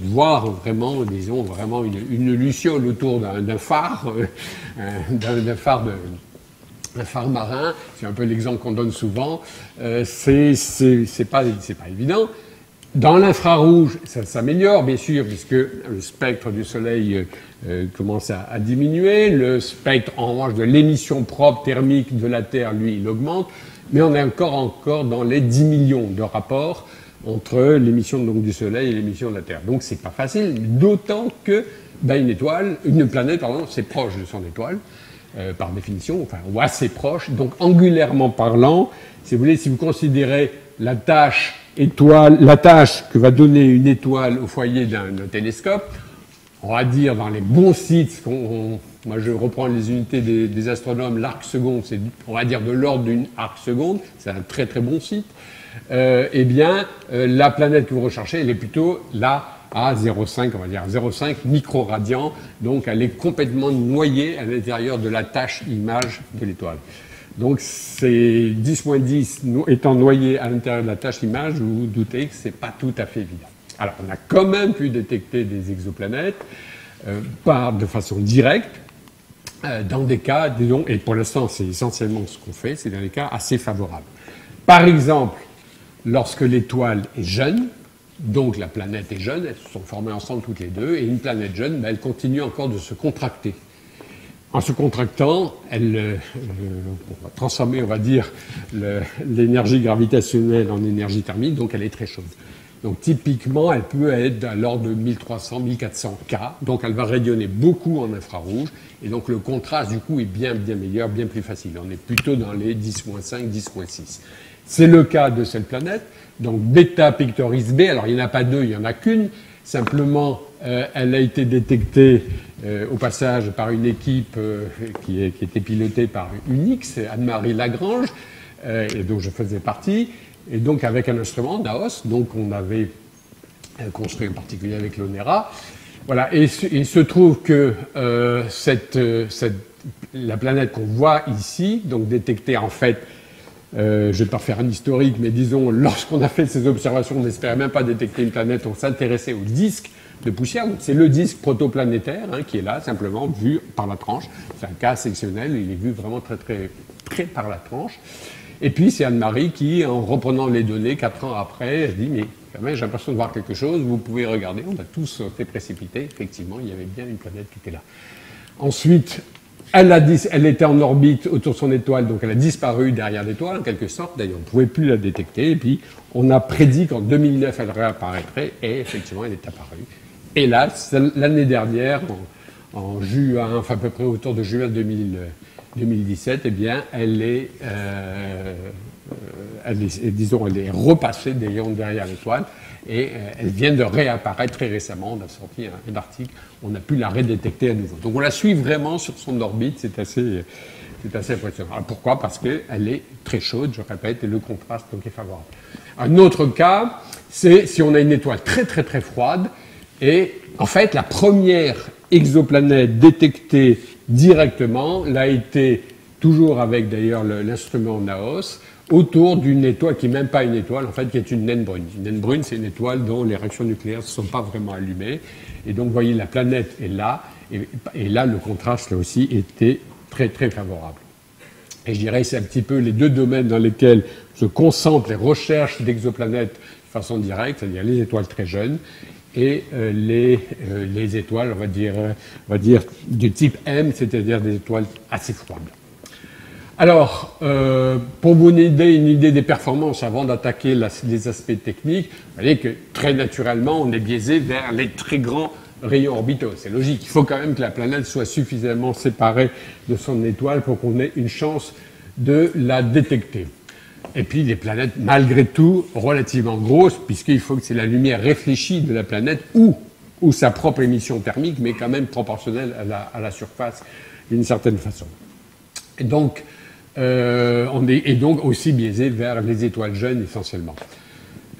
[SPEAKER 2] voir vraiment, disons, vraiment une luciole autour d'un phare, d'un phare marin. C'est un peu l'exemple qu'on donne souvent. C'est pas évident. Dans l'infrarouge, ça s'améliore, bien sûr, puisque le spectre du Soleil commence à diminuer. Le spectre, en revanche, de l'émission propre thermique de la Terre, lui, il augmente. Mais on est encore dans les 10 millions de rapports entre l'émission du Soleil et l'émission de la Terre. Donc c'est pas facile, d'autant que une planète, c'est proche de son étoile, par définition, enfin, ou assez proche. Donc angulairement parlant, si vous considérez la tâche que va donner une étoile au foyer d'un télescope, on va dire dans les bons sites, moi je reprends les unités des astronomes, l'arc seconde, c'est on va dire de l'ordre d'une arc seconde, c'est un très bon site, la planète que vous recherchez, elle est plutôt là à 0,5, on va dire 0,5 microradians, donc elle est complètement noyée à l'intérieur de la tâche image de l'étoile. Donc ces 10-10 étant noyés à l'intérieur de la tâche image, vous vous doutez que c'est pas tout à fait évident. Alors, on a quand même pu détecter des exoplanètes de façon directe, dans des cas, disons, et pour l'instant, c'est essentiellement ce qu'on fait, c'est dans des cas assez favorables. Par exemple, lorsque l'étoile est jeune, donc la planète est jeune, elles se sont formées ensemble toutes les deux, et une planète jeune, elle continue encore de se contracter. En se contractant, elle va transformer, on va dire, l'énergie gravitationnelle en énergie thermique, donc elle est très chaude. Donc typiquement, elle peut être à l'ordre de 1300-1400 K, donc elle va rayonner beaucoup en infrarouge, et donc le contraste du coup est bien meilleur, bien plus facile. On est plutôt dans les 10-5, 10-6. C'est le cas de cette planète, donc Beta Pictoris B, alors il n'y en a pas deux, il n'y en a qu'une, simplement elle a été détectée au passage par une équipe qui était pilotée par UNIX, Anne-Marie Lagrange, et dont je faisais partie. Et donc avec un instrument, NAOS, donc on avait construit en particulier avec l'ONERA. Voilà, et il se trouve que la planète qu'on voit ici, donc détectée en fait, je ne vais pas faire un historique, mais disons, lorsqu'on a fait ces observations, on n'espérait même pas détecter une planète, on s'intéressait au disque de poussière. C'est le disque protoplanétaire qui est là, simplement vu par la tranche. C'est un cas sectionnel, il est vu vraiment très par la tranche. Et puis c'est Anne-Marie qui, en reprenant les données 4 ans après, elle dit mais quand même j'ai l'impression de voir quelque chose, vous pouvez regarder. On a tous fait précipiter, effectivement il y avait bien une planète qui était là. Ensuite, elle était en orbite autour de son étoile, donc elle a disparu derrière l'étoile en quelque sorte, d'ailleurs on ne pouvait plus la détecter, et puis on a prédit qu'en 2009 elle réapparaîtrait, et effectivement elle est apparue. Et là, l'année dernière, en juin, enfin à peu près autour de juin 2017, eh bien, elle est repassée derrière l'étoile et elle vient de réapparaître très récemment. On a sorti un article, on a pu la redétecter à nouveau. Donc on la suit vraiment sur son orbite, c'est assez impressionnant. Alors, pourquoi ? Parce qu'elle est très chaude, je répète, et le contraste donc, est favorable. Un autre cas, c'est si on a une étoile très froide et en fait la première exoplanète détectée directement l'a été, toujours avec d'ailleurs l'instrument NAOS, autour d'une étoile qui n'est même pas une étoile, en fait, qui est une naine brune. Une naine brune, c'est une étoile dont les réactions nucléaires ne sont pas vraiment allumées. Et donc, vous voyez, la planète est là, et là, le contraste, là aussi, était très, très favorable. Et je dirais que c'est un petit peu les deux domaines dans lesquels se concentrent les recherches d'exoplanètes de façon directe, c'est-à-dire les étoiles très jeunes et les étoiles, on va dire du type M, c'est-à-dire des étoiles assez froides. Alors, pour vous donner une idée des performances avant d'attaquer les aspects techniques, vous voyez que très naturellement, on est biaisé vers les très grands rayons orbitaux. C'est logique. Il faut quand même que la planète soit suffisamment séparée de son étoile pour qu'on ait une chance de la détecter. Et puis des planètes, malgré tout, relativement grosses, puisqu'il faut que c'est la lumière réfléchie de la planète ou sa propre émission thermique, mais quand même proportionnelle à la surface d'une certaine façon. Et donc, on est donc aussi biaisé vers les étoiles jeunes essentiellement.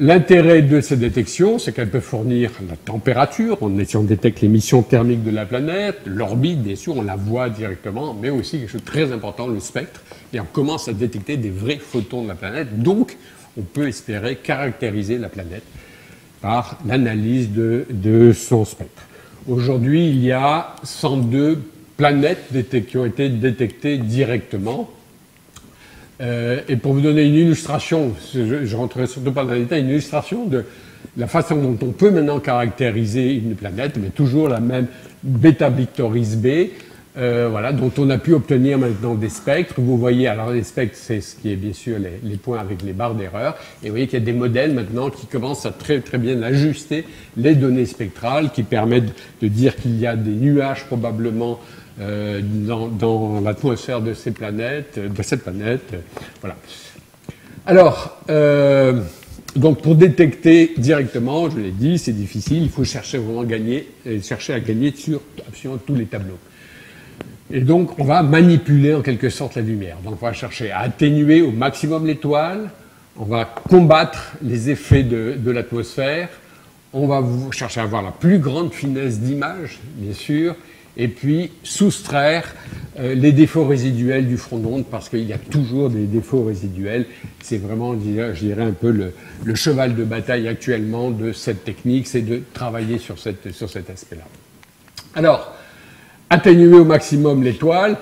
[SPEAKER 2] L'intérêt de ces détections, c'est qu'elles peuvent fournir la température, si on détecte l'émission thermique de la planète, l'orbite, bien sûr, on la voit directement, mais aussi quelque chose de très important, le spectre, et on commence à détecter des vrais photons de la planète, donc on peut espérer caractériser la planète par l'analyse de son spectre. Aujourd'hui, il y a 102 planètes qui ont été détectées directement. Et pour vous donner une illustration, je ne rentrerai surtout pas dans les détails, une illustration de la façon dont on peut maintenant caractériser une planète, mais toujours la même Beta Victoris B, voilà, dont on a pu obtenir maintenant des spectres. Vous voyez, alors les spectres, c'est ce qui est bien sûr les points avec les barres d'erreur. Et vous voyez qu'il y a des modèles maintenant qui commencent à très très bien ajuster les données spectrales, qui permettent de dire qu'il y a des nuages probablement dans l'atmosphère de cette planète, voilà. Alors, donc pour détecter directement, je l'ai dit, c'est difficile, il faut chercher vraiment chercher à gagner sur absolument tous les tableaux. Et donc, on va manipuler en quelque sorte la lumière. Donc, on va chercher à atténuer au maximum l'étoile, on va combattre les effets de l'atmosphère, on va chercher à avoir la plus grande finesse d'image, bien sûr, et puis soustraire les défauts résiduels du front d'onde, parce qu'il y a toujours des défauts résiduels. C'est vraiment, je dirais, un peu le cheval de bataille actuellement de cette technique, c'est de travailler sur cet aspect-là. Alors, atténuer au maximum l'étoile,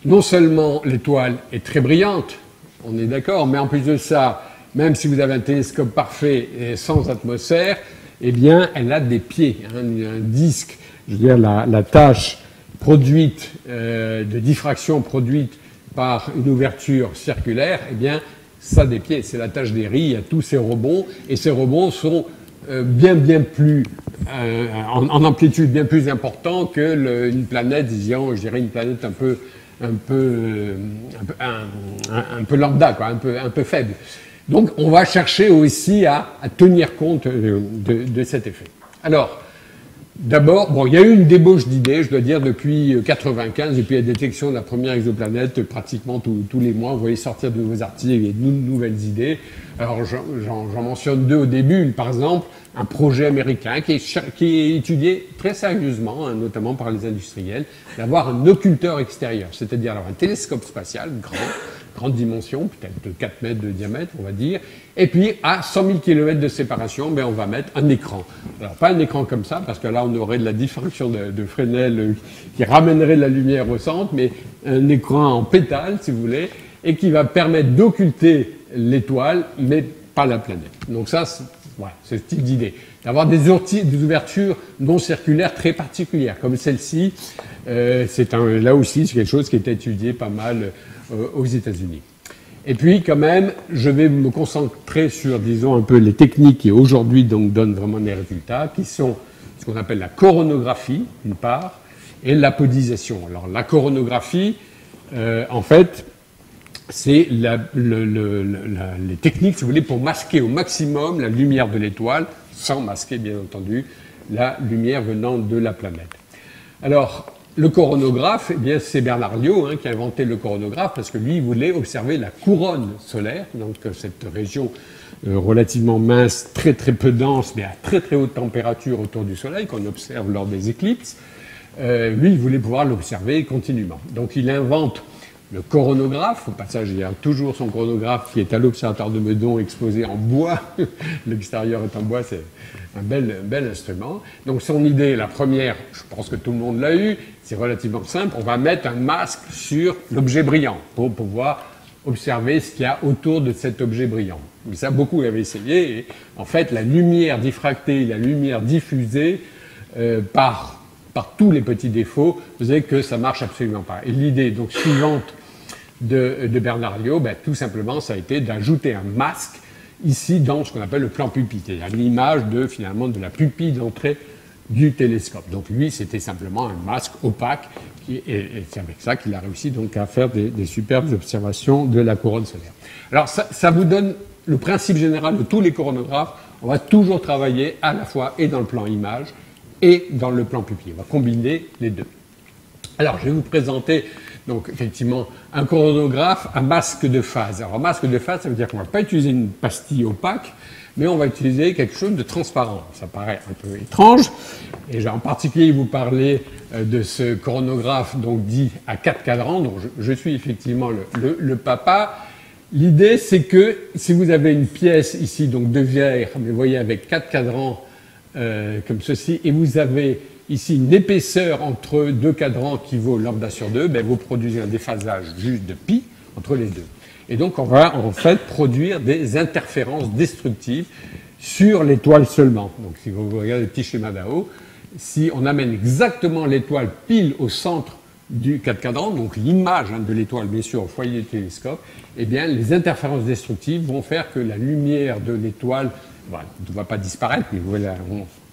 [SPEAKER 2] non seulement l'étoile est très brillante, on est d'accord, mais en plus de ça, même si vous avez un télescope parfait et sans atmosphère, eh bien, elle a des pieds, un disque, je veux dire, la tâche produite, de diffraction produite par une ouverture circulaire, eh bien, ça a des pieds, c'est la tâche des raies, il y a tous ces rebonds, et ces rebonds sont bien plus, en amplitude bien plus important que une planète, disons, je dirais une planète un peu lambda, quoi, un peu faible. Donc, on va chercher aussi à tenir compte de cet effet. Alors, d'abord, bon, il y a eu une débauche d'idées, je dois dire, depuis 1995, depuis la détection de la première exoplanète, pratiquement tous les mois, vous voyez sortir de nouveaux articles et de nouvelles idées. Alors, j'en mentionne deux au début. Par exemple, un projet américain qui est étudié très sérieusement, notamment par les industriels, d'avoir un occulteur extérieur, c'est-à-dire avoir un télescope spatial grande dimension, peut-être 4 mètres de diamètre, on va dire, et puis à 100 000 km de séparation, ben, on va mettre un écran. Alors, pas un écran comme ça, parce que là, on aurait de la diffraction de Fresnel qui ramènerait la lumière au centre, mais un écran en pétale, si vous voulez, et qui va permettre d'occulter l'étoile, mais pas la planète. Donc ça, voilà, c'est ce type d'idée. D'avoir des ouvertures non circulaires très particulières, comme celle-ci, là aussi, c'est quelque chose qui est étudié pas mal aux États-Unis. Et puis, quand même, je vais me concentrer sur, disons, un peu les techniques qui aujourd'hui donc donnent vraiment des résultats, qui sont ce qu'on appelle la coronographie, d'une part, et l'apodisation. Alors, la coronographie, en fait, c'est les techniques, si vous voulez, pour masquer au maximum la lumière de l'étoile, sans masquer, bien entendu, la lumière venant de la planète. Alors, le coronographe, eh bien, c'est Bernard Liot qui a inventé le coronographe, parce que lui, il voulait observer la couronne solaire, donc cette région relativement mince, très très peu dense, mais à très très haute température autour du Soleil, qu'on observe lors des éclipses. Lui, il voulait pouvoir l'observer continuellement. Donc, il invente le coronographe. Au passage, il y a toujours son chronographe qui est à l'Observatoire de Meudon exposé en bois. L'extérieur est en bois, c'est un bel instrument. Donc son idée, la première, je pense que tout le monde l'a eu, c'est relativement simple. On va mettre un masque sur l'objet brillant pour pouvoir observer ce qu'il y a autour de cet objet brillant. Mais ça, beaucoup l'avaient essayé. Et en fait, la lumière diffractée, la lumière diffusée par tous les petits défauts faisait que ça marche absolument pas. Et l'idée donc suivante de Bernard Liot, ben, tout simplement, ça a été d'ajouter un masque ici dans ce qu'on appelle le plan pupille, c'est-à-dire l'image finalement de la pupille d'entrée du télescope. Donc lui, c'était simplement un masque opaque, et c'est avec ça qu'il a réussi donc à faire des superbes observations de la couronne solaire. Alors ça vous donne le principe général de tous les coronographes. On va toujours travailler à la fois et dans le plan image et dans le plan pupille. On va combiner les deux. Alors je vais vous présenter donc effectivement un coronographe à masque de phase. Alors masque de phase, ça veut dire qu'on ne va pas utiliser une pastille opaque, mais on va utiliser quelque chose de transparent. Ça paraît un peu étrange, et j'ai en particulier vous parler de ce coronographe donc dit à 4 cadrans, donc je suis effectivement le papa. L'idée, c'est que si vous avez une pièce ici donc de verre, mais vous voyez avec 4 cadrans comme ceci, et vous avez ici une épaisseur entre deux cadrans qui vaut lambda sur 2, ben vous produisez un déphasage juste de pi entre les deux. Et donc on va en fait produire des interférences destructives sur l'étoile seulement. Donc si vous regardez le petit schéma d'A-haut, si on amène exactement l'étoile pile au centre du 4 cadrans, donc l'image de l'étoile bien sûr au foyer du télescope, eh bien les interférences destructives vont faire que la lumière de l'étoile ne va pas disparaître,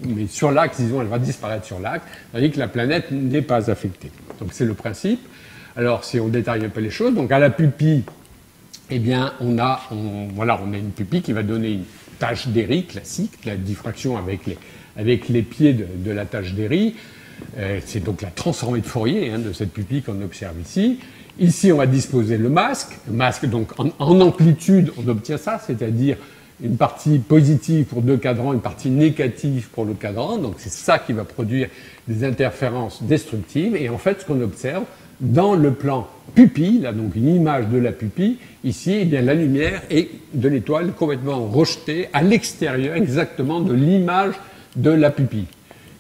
[SPEAKER 2] mais sur l'axe, disons, elle va disparaître sur l'axe, tandis que la planète n'est pas affectée. Donc c'est le principe. Alors si on détaille un peu les choses, donc à la pupille, eh bien on a une pupille qui va donner une tache d'Airy classique, la diffraction avec les pieds de la tache d'Airy. C'est donc la transformée de Fourier de cette pupille qu'on observe ici. Ici, on va disposer le masque. Le masque, donc en amplitude, on obtient ça, c'est-à-dire une partie positive pour deux cadrans, une partie négative pour le cadran. Donc c'est ça qui va produire des interférences destructives. Et en fait, ce qu'on observe dans le plan pupille, là donc une image de la pupille, ici, eh bien, la lumière est de l'étoile complètement rejetée à l'extérieur exactement de l'image de la pupille.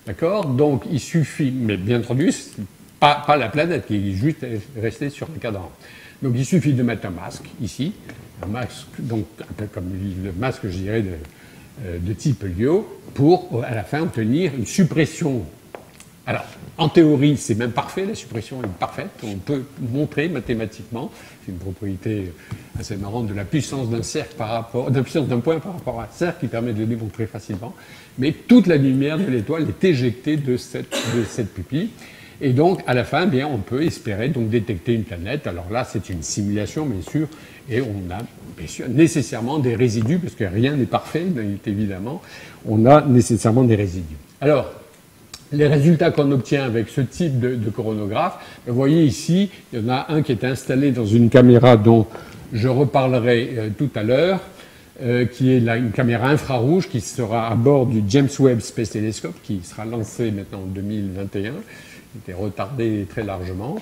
[SPEAKER 2] D'accord? Donc il suffit, mais bien entendu, pas la planète qui est juste restée sur le cadran. Donc il suffit de mettre un masque ici, un masque, donc un peu comme le masque, je dirais, de type Liot, pour à la fin obtenir une suppression. Alors, en théorie, c'est même parfait, la suppression est parfaite. On peut montrer mathématiquement, c'est une propriété assez marrante de la puissance d'un cercle d'un point par rapport à un cercle qui permet de le démontrer facilement. Mais toute la lumière de l'étoile est éjectée de cette pupille. Et donc, à la fin, bien, on peut espérer donc détecter une planète. Alors là, c'est une simulation, bien sûr, et on a bien sûr nécessairement des résidus, parce que rien n'est parfait, évidemment. On a nécessairement des résidus. Alors, les résultats qu'on obtient avec ce type de coronographe, vous voyez ici, il y en a un qui est installé dans une caméra dont je reparlerai tout à l'heure, qui est une caméra infrarouge qui sera à bord du James Webb Space Telescope, qui sera lancé maintenant en 2021, qui était retardé très largement.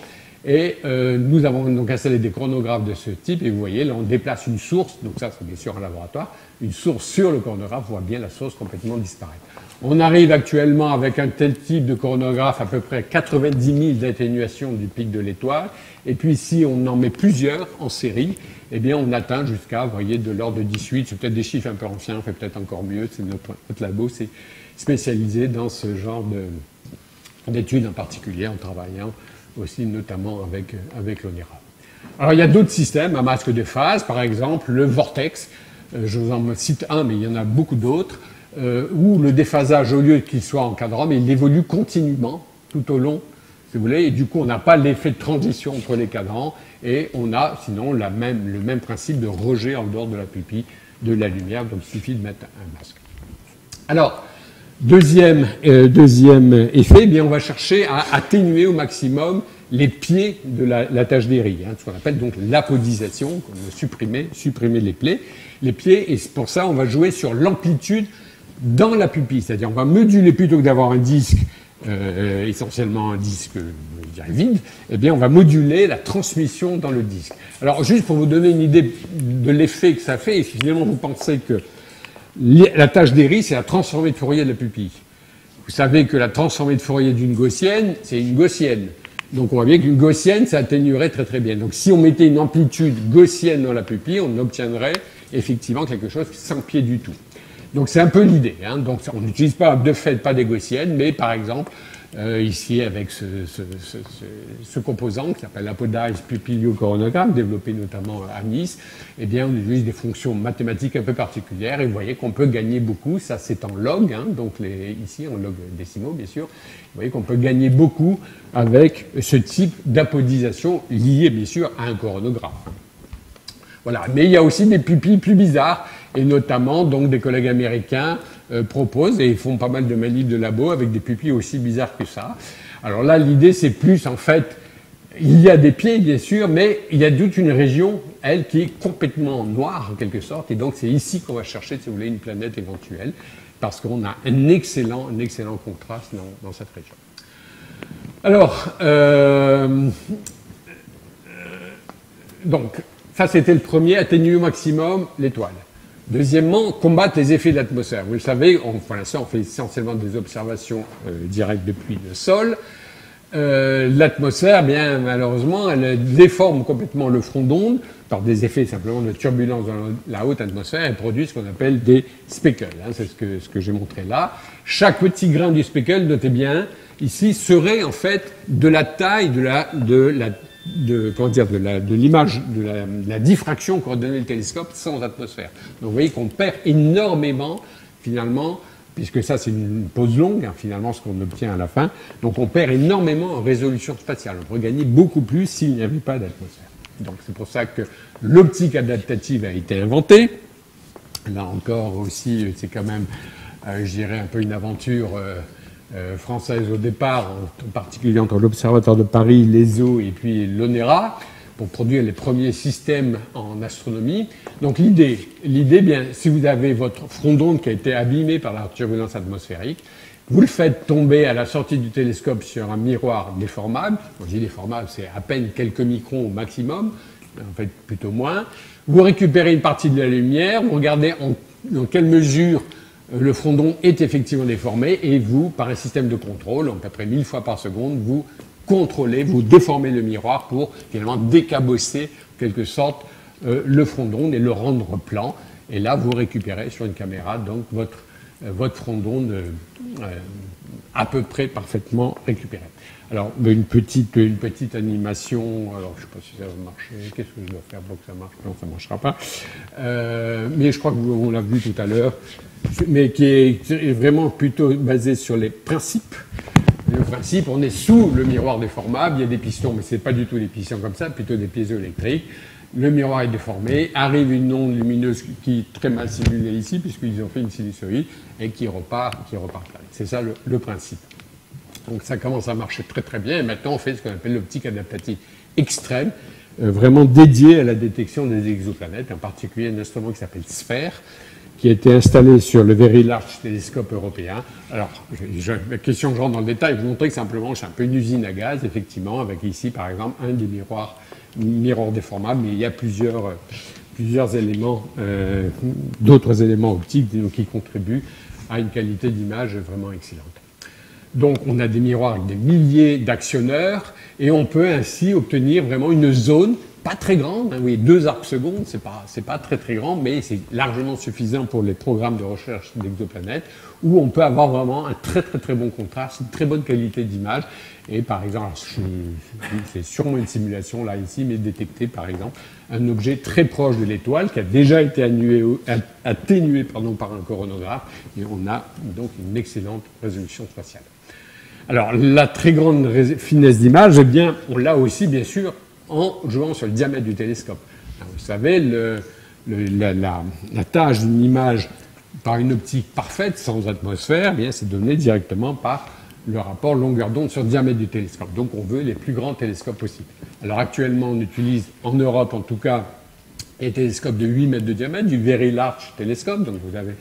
[SPEAKER 2] Et nous avons donc installé des chronographes de ce type, et vous voyez, là on déplace une source, donc ça c'est bien sûr un laboratoire, une source sur le chronographe, on voit bien la source complètement disparaître. On arrive actuellement avec un tel type de chronographe à peu près 90 000 d'atténuation du pic de l'étoile, et puis si on en met plusieurs en série, eh bien on atteint jusqu'à, vous voyez, de l'ordre de 18, c'est peut-être des chiffres un peu anciens, on fait peut-être encore mieux, c'est notre labo, c'est spécialisé dans ce genre d'études en particulier, en travaillant aussi notamment avec l'ONERA. Alors il y a d'autres systèmes à masque de phase, par exemple le Vortex, je vous en cite un, mais il y en a beaucoup d'autres, où le déphasage, au lieu qu'il soit en cadran, mais il évolue continuellement tout au long, si vous voulez, et du coup on n'a pas l'effet de transition entre les cadrans, et on a sinon le même principe de rejet en dehors de la pupille de la lumière, donc il suffit de mettre un masque. Alors, deuxième effet, eh bien on va chercher à atténuer au maximum les pieds de la tache d'Airy, ce qu'on appelle donc l'apodisation, qu'on va supprimer les pieds, et pour ça on va jouer sur l'amplitude dans la pupille, c'est-à-dire on va moduler plutôt que d'avoir un disque essentiellement un disque je dirais, vide, eh bien on va moduler la transmission dans le disque. Alors juste pour vous donner une idée de l'effet que ça fait, et si finalement vous pensez que la tâche d'Airy, c'est la transformée de Fourier de la pupille. Vous savez que la transformée de Fourier d'une gaussienne, c'est une gaussienne. Donc on voit bien qu'une gaussienne, ça atténuerait très très bien. Donc si on mettait une amplitude gaussienne dans la pupille, on obtiendrait effectivement quelque chose sans pied du tout. Donc c'est un peu l'idée. Hein. Donc on n'utilise pas de fait pas des gaussiennes, mais par exemple ici avec ce composant qui s'appelle l'apodize pupillocoronogramme, développé notamment à Nice, eh bien on utilise des fonctions mathématiques un peu particulières et vous voyez qu'on peut gagner beaucoup. Ça c'est en log, hein, donc ici en log décimaux bien sûr. Vous voyez qu'on peut gagner beaucoup avec ce type d'apodisation lié bien sûr à un coronographe. Voilà. Mais il y a aussi des pupilles plus bizarres, et notamment donc des collègues américains proposent, et ils font pas mal de manipes de labo avec des pupilles aussi bizarres que ça. Alors là, l'idée c'est plus en fait, il y a des pieds bien sûr, mais il y a toute une région, elle, qui est complètement noire en quelque sorte, et donc c'est ici qu'on va chercher, si vous voulez, une planète éventuelle, parce qu'on a un excellent contraste dans cette région. Alors, donc, ça, c'était le premier, atténuer au maximum l'étoile. Deuxièmement, combattre les effets de l'atmosphère. Vous le savez, pour l'instant, on fait essentiellement des observations directes depuis le sol. L'atmosphère, bien malheureusement, elle déforme complètement le front d'onde par des effets simplement de turbulence dans la haute atmosphère et produit ce qu'on appelle des speckles. Hein, c'est ce que j'ai montré là. Chaque petit grain du speckle, notez bien, ici, serait en fait de la taille de l'image, de la diffraction qu'aurait donné le télescope sans atmosphère. Donc vous voyez qu'on perd énormément, finalement, puisque ça c'est une pause longue, hein, finalement, ce qu'on obtient à la fin. Donc on perd énormément en résolution spatiale. On pourrait gagner beaucoup plus s'il n'y avait pas d'atmosphère. Donc c'est pour ça que l'optique adaptative a été inventée. Là encore aussi, c'est quand même, je dirais, un peu une aventure française au départ, en particulier entre l'Observatoire de Paris, l'ESO et puis l'ONERA, pour produire les premiers systèmes en astronomie. Donc l'idée, bien, si vous avez votre front d'onde qui a été abîmé par la turbulence atmosphérique, vous le faites tomber à la sortie du télescope sur un miroir déformable. Quand je dis déformable, c'est à peine quelques microns au maximum, en fait plutôt moins. Vous récupérez une partie de la lumière, vous regardez dans quelle mesure le front d'onde est effectivement déformé et vous, par un système de contrôle, donc après 1000 fois par seconde, vous contrôlez, vous déformez le miroir pour finalement décabosser en quelque sorte le front d'onde et le rendre plan. Et là, vous récupérez sur une caméra donc votre front d'onde à peu près parfaitement récupéré. Alors, une petite animation, alors je ne sais pas si ça va marcher, qu'est-ce que je dois faire pour que ça marche? Non, ça ne marchera pas. Mais je crois qu'on l'a vu tout à l'heure, mais qui est vraiment plutôt basé sur les principes. Le principe, on est sous le miroir déformable, il y a des pistons, mais ce n'est pas du tout des pistons comme ça, plutôt des piézoélectriques. Le miroir est déformé, arrive une onde lumineuse qui est très mal simulée ici, puisqu'ils ont fait une sinusoïde, et qui repart là. C'est ça le principe. Donc ça commence à marcher très très bien, et maintenant on fait ce qu'on appelle l'optique adaptative extrême, vraiment dédiée à la détection des exoplanètes, en particulier un instrument qui s'appelle SPHERE, qui a été installé sur le Very Large Telescope européen. Alors, la question que je rentre dans le détail, vous montrer que simplement c'est un peu une usine à gaz, effectivement, avec ici par exemple un des miroirs déformables, mais il y a plusieurs éléments, d'autres éléments optiques qui contribuent à une qualité d'image vraiment excellente. Donc on a des miroirs avec des milliers d'actionneurs et on peut ainsi obtenir vraiment une zone pas très grande, hein, oui, 2 arcs secondes, c'est pas très très grand, mais c'est largement suffisant pour les programmes de recherche d'exoplanètes, où on peut avoir vraiment un très très très bon contraste, une très bonne qualité d'image. Et par exemple, c'est sûrement une simulation là ici, mais détecter par exemple un objet très proche de l'étoile qui a déjà été atténué par un coronographe, et on a donc une excellente résolution spatiale. Alors la très grande finesse d'image, eh bien, on l'a aussi bien sûr en jouant sur le diamètre du télescope. Alors, vous savez, la tâche d'une image par une optique parfaite, sans atmosphère, eh bien, c'est donné directement par le rapport longueur d'onde sur le diamètre du télescope. Donc on veut les plus grands télescopes possibles. Alors actuellement, on utilise, en Europe en tout cas, les télescopes de 8 mètres de diamètre, du Very Large Telescope. Donc vous avez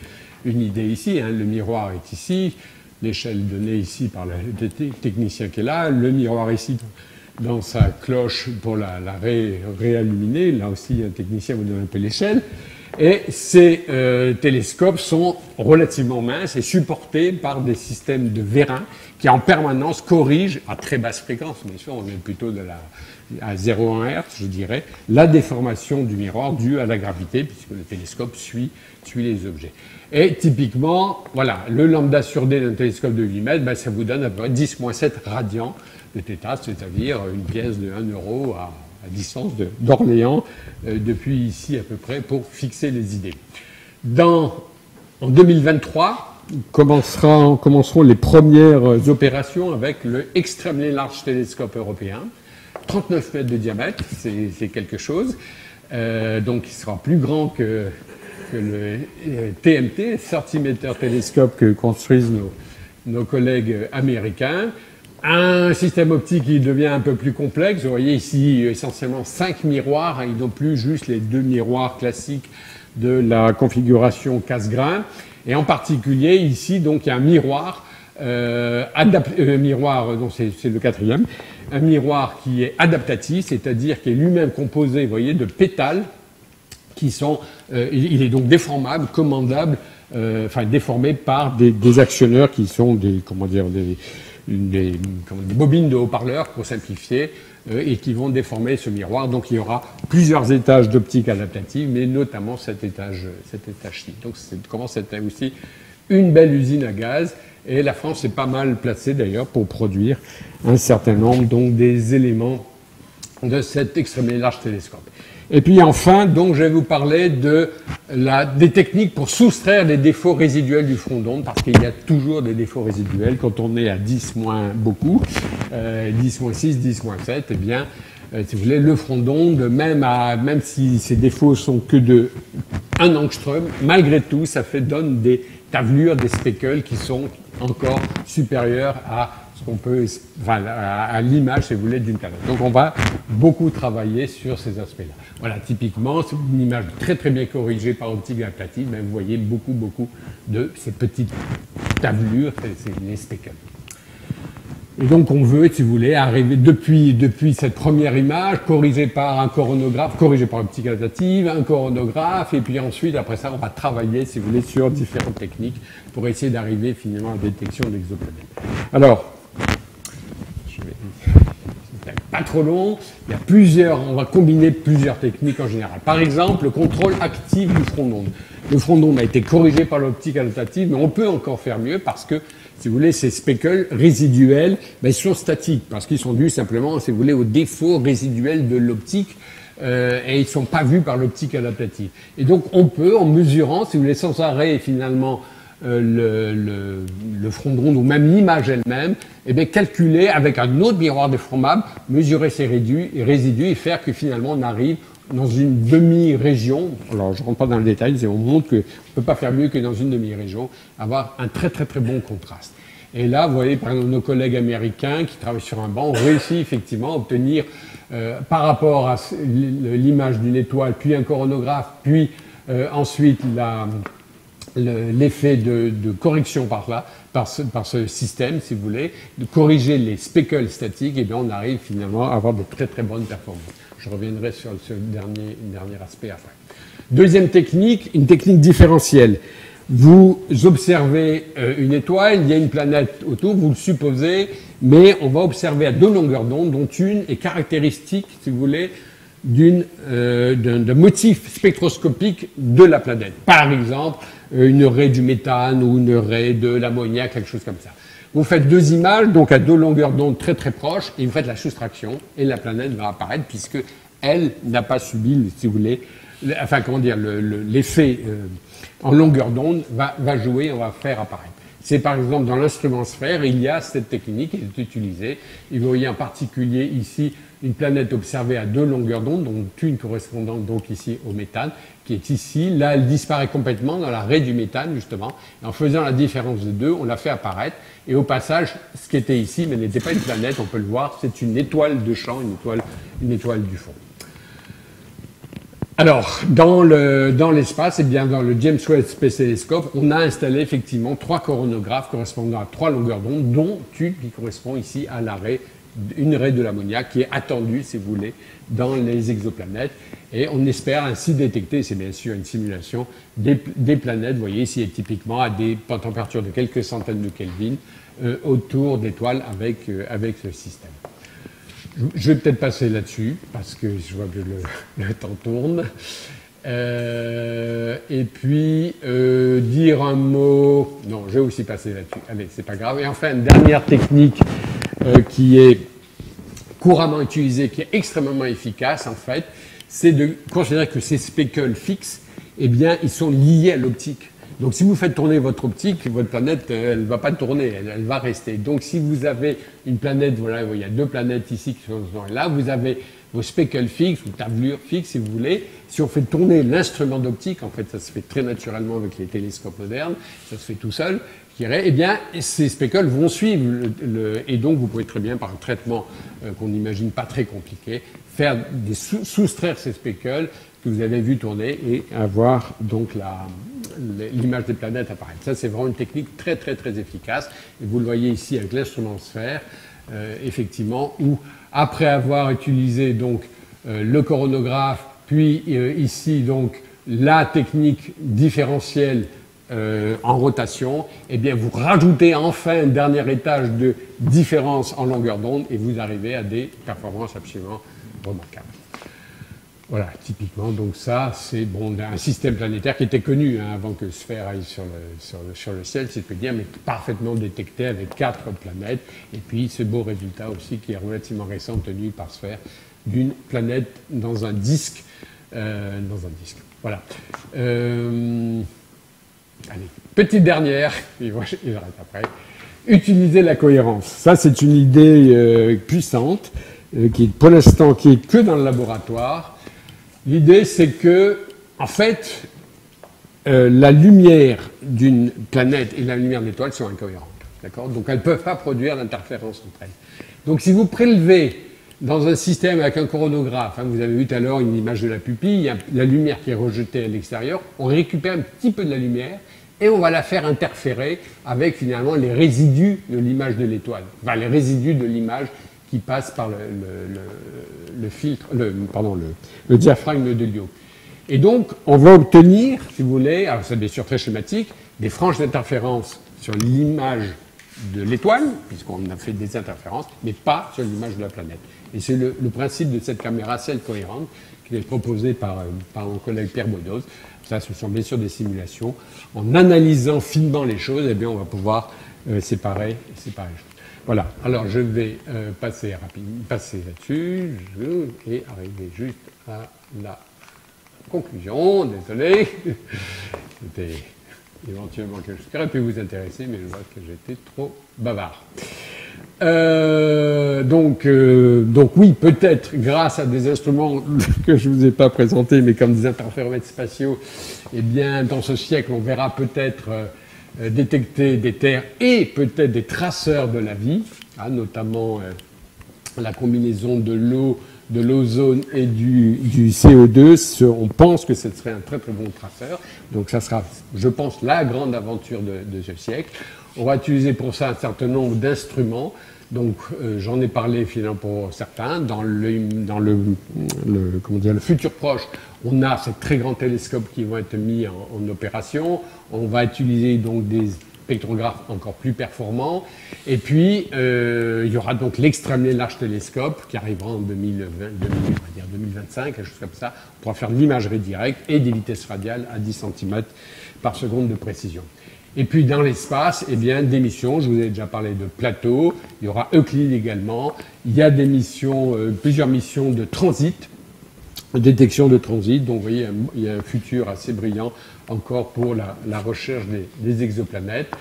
[SPEAKER 2] une idée ici, hein, le miroir est ici. l'échelle donnée ici par le technicien qui est là, le miroir ici dans sa cloche pour la réilluminer. Là aussi, un technicien vous donne un peu l'échelle. Et ces télescopes sont relativement minces et supportés par des systèmes de vérins qui en permanence corrigent, à très basse fréquence, bien sûr, on est plutôt à 0,1 Hz, je dirais, la déformation du miroir due à la gravité, puisque le télescope suit les objets. Et typiquement, voilà, le lambda sur D d'un télescope de 8 mètres, ben, ça vous donne à peu près 10-7 radians de θ, c'est-à-dire une pièce de 1 euro à distance d'Orléans, depuis ici à peu près, pour fixer les idées. En 2023, commenceront les premières opérations avec le Extremely Large Telescope européen, 39 mètres de diamètre, c'est quelque chose, donc il sera plus grand que le TMT, 30 Meter Telescope que construisent nos collègues américains. Un système optique qui devient un peu plus complexe. Vous voyez ici essentiellement 5 miroirs, et non plus juste les 2 miroirs classiques de la configuration casse-grain. Et en particulier ici, donc il y a un miroir, donc c'est le quatrième, un miroir qui est adaptatif, c'est-à-dire qui est lui-même composé, vous voyez, de pétales qui sont, il est donc déformable, commandable, déformé par des actionneurs qui sont des bobines de haut-parleurs, pour simplifier, et qui vont déformer ce miroir. Donc il y aura plusieurs étages d'optique adaptative, mais notamment cet étage-ci. Donc c'est commence à être aussi une belle usine à gaz, et la France est pas mal placée d'ailleurs pour produire un certain nombre donc des éléments de cet extrêmement large télescope. Et puis enfin, donc, je vais vous parler des techniques pour soustraire les défauts résiduels du front d'onde, parce qu'il y a toujours des défauts résiduels quand on est à 10 moins beaucoup, 10 moins 6, 10 moins 7, eh bien, si vous voulez, le front d'onde, même si ces défauts sont que de 1 angstrom, malgré tout, ça donne des tavelures, des speckles qui sont encore supérieures à à l'image, si vous voulez, d'une planète. Donc on va beaucoup travailler sur ces aspects-là. Voilà, typiquement, c'est une image très très bien corrigée par optique adaptative, mais vous voyez beaucoup de ces petites tavelures, c'est les speckles. Et donc on veut, si vous voulez, arriver depuis cette première image, corrigée par un coronographe, corrigée par optique adaptative, un coronographe, et puis ensuite, après ça, on va travailler, si vous voulez, sur différentes techniques pour essayer d'arriver finalement à la détection d'exoplanètes. Alors, pas trop long, on va combiner plusieurs techniques en général. Par exemple, le contrôle actif du front d'onde. Le front d'onde a été corrigé par l'optique adaptative, mais on peut encore faire mieux parce que, si vous voulez, ces speckles résiduels, ils sont statiques, parce qu'ils sont dus simplement, si vous voulez, aux défauts résiduels de l'optique, et ils ne sont pas vus par l'optique adaptative. Et donc, on peut, en mesurant, si vous voulez, sans arrêt, finalement, le front d'onde ou même l'image elle-même, calculer avec un autre miroir déformable, mesurer ces résidus et faire que finalement on arrive dans une demi-région. Alors je ne rentre pas dans le détail, on montre qu'on ne peut pas faire mieux que dans une demi-région, avoir un très très très bon contraste. Et là, vous voyez, par exemple, nos collègues américains qui travaillent sur un banc ont réussi effectivement à obtenir, par rapport à l'image d'une étoile, puis un coronographe, puis ensuite l'effet de correction par ce système, si vous voulez, de corriger les speckles statiques, et bien on arrive finalement à avoir de très très bonnes performances. Je reviendrai sur ce dernier aspect après. Deuxième technique, une technique différentielle. Vous observez une étoile, il y a une planète autour, vous le supposez, mais on va observer à 2 longueurs d'onde, dont une est caractéristique, si vous voulez, d'un motif spectroscopique de la planète. Par exemple, une raie du méthane ou une raie de l'ammoniac, quelque chose comme ça. Vous faites 2 images, donc à 2 longueurs d'onde très très proches, et vous faites la soustraction, et la planète va apparaître, puisque elle n'a pas subi, si vous voulez, l'effet en longueur d'onde va jouer, on va faire apparaître. C'est par exemple dans l'instrument sphère, il y a cette technique qui est utilisée. Et vous voyez en particulier ici une planète observée à 2 longueurs d'onde, dont une correspondante donc ici au méthane, qui est ici. Là, elle disparaît complètement dans la raie du méthane, justement. Et en faisant la différence de 2, on l'a fait apparaître. Et au passage, ce qui était ici, mais n'était pas une planète, on peut le voir, c'est une étoile de champ, une étoile du fond. Alors, dans l'espace, eh bien, dans le James Webb Space Telescope, on a installé effectivement 3 coronographes correspondant à 3 longueurs d'onde, dont une qui correspond ici à une raie de l'ammoniac qui est attendue, si vous voulez, dans les exoplanètes. Et on espère ainsi détecter, c'est bien sûr une simulation, des planètes, vous voyez ici, typiquement à des températures de quelques centaines de Kelvin, autour d'étoiles avec ce système. Je vais peut-être passer là-dessus, parce que je vois que le temps tourne. Et puis, dire un mot... Non, je vais aussi passer là-dessus. Allez, c'est pas grave. Et enfin, une dernière technique qui est couramment utilisée, qui est extrêmement efficace, en fait, c'est de considérer que ces speckles fixes, eh bien, ils sont liés à l'optique. Donc, si vous faites tourner votre optique, votre planète, elle ne va pas tourner, elle va rester. Donc, si vous avez une planète, voilà, il y a 2 planètes ici qui sont là, vous avez vos speckles fixes ou tablures fixes, si vous voulez. Si on fait tourner l'instrument d'optique, en fait, ça se fait très naturellement avec les télescopes modernes, ça se fait tout seul, je dirais, eh bien, ces speckles vont suivre et donc, vous pouvez très bien, par un traitement qu'on n'imagine pas très compliqué, faire soustraire ces speckles que vous avez vu tourner et avoir donc l'image des planètes apparaître. Ça, c'est vraiment une technique très, très, très efficace. Et vous le voyez ici avec l'instrument sphère, effectivement, où après avoir utilisé donc le coronographe, puis ici donc la technique différentielle en rotation, eh bien vous rajoutez enfin un dernier étage de différence en longueur d'onde et vous arrivez à des performances absolument remarquables. Voilà, typiquement, donc ça, c'est bon, un système planétaire qui était connu avant que Sphère aille sur le ciel, c'est peu dire, mais parfaitement détecté avec 4 planètes. Et puis, ce beau résultat aussi, qui est relativement récent, tenu par Sphère, d'une planète dans un disque. Voilà. Allez, petite dernière, et j'arrête après. Utiliser la cohérence. Ça, c'est une idée puissante, qui pour l'instant, qui est que dans le laboratoire. L'idée, c'est que, en fait, la lumière d'une planète et la lumière de l'étoile sont incohérentes. D'accord ? Donc, elles ne peuvent pas produire d'interférence entre elles. Donc, si vous prélevez dans un système avec un coronographe, vous avez vu tout à l'heure une image de la pupille, il y a la lumière qui est rejetée à l'extérieur, on récupère un petit peu de la lumière et on va la faire interférer avec finalement les résidus de l'image de l'étoile. Enfin, les résidus de l'image qui passe par le filtre, le diaphragme de Lyot. Et donc, on va obtenir, si vous voulez, alors c'est bien sûr très schématique, des franges d'interférence sur l'image de l'étoile, puisqu'on a fait des interférences, mais pas sur l'image de la planète. Et c'est le principe de cette caméra celle cohérente qui est proposée par mon collègue Pierre Bodos. Ça, ce sont bien sûr des simulations. En analysant finement les choses, eh bien, on va pouvoir séparer les choses. Voilà, alors je vais passer là-dessus et arriver juste à la conclusion. Désolé, c'était éventuellement quelque chose qui aurait pu vous intéresser, mais je vois que j'étais trop bavard. Donc oui, peut-être grâce à des instruments que je ne vous ai pas présentés, mais comme des interféromètres spatiaux, eh bien, dans ce siècle, on verra peut-être détecter des terres et peut-être des traceurs de la vie, notamment la combinaison de l'eau, de l'ozone et du CO2. On pense que ce serait un très très bon traceur. Donc ça sera, je pense, la grande aventure de ce siècle. On va utiliser pour ça un certain nombre d'instruments. Donc j'en ai parlé finalement pour certains. Dans le futur proche, on a ces très grands télescopes qui vont être mis en opération. On va utiliser donc des spectrographes encore plus performants. Et puis, il y aura donc l'extrêmement large télescope qui arrivera en 2025, quelque chose comme ça. On pourra faire de l'imagerie directe et des vitesses radiales à 10 cm par seconde de précision. Et puis dans l'espace, eh bien, des missions, je vous ai déjà parlé de plateaux, il y aura Euclide également, il y a des missions, plusieurs missions de transit, détection de transit, donc vous voyez, il y a un futur assez brillant encore pour la recherche des exoplanètes.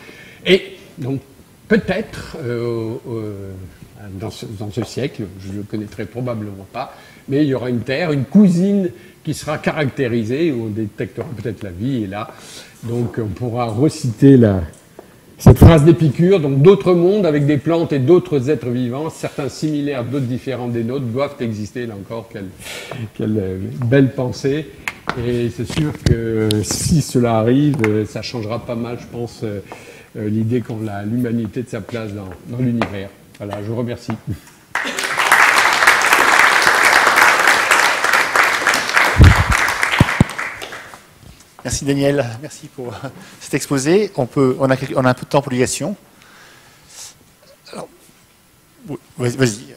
[SPEAKER 2] Et donc peut-être, dans ce siècle, je ne le connaîtrai probablement pas, mais il y aura une Terre, une cousine qui sera caractérisée, où on détectera peut-être la vie, et là, donc on pourra reciter cette phrase d'Épicure, donc d'autres mondes avec des plantes et d'autres êtres vivants, certains similaires, d'autres différents des nôtres, doivent exister, là encore, quelle belle pensée. Et c'est sûr que si cela arrive, ça changera pas mal, je pense, l'idée qu'ont l'humanité de sa place dans l'univers. Voilà, je vous remercie.
[SPEAKER 1] Merci Daniel, merci pour cet exposé. On a un peu de temps pour les questions. Alors, vas-y.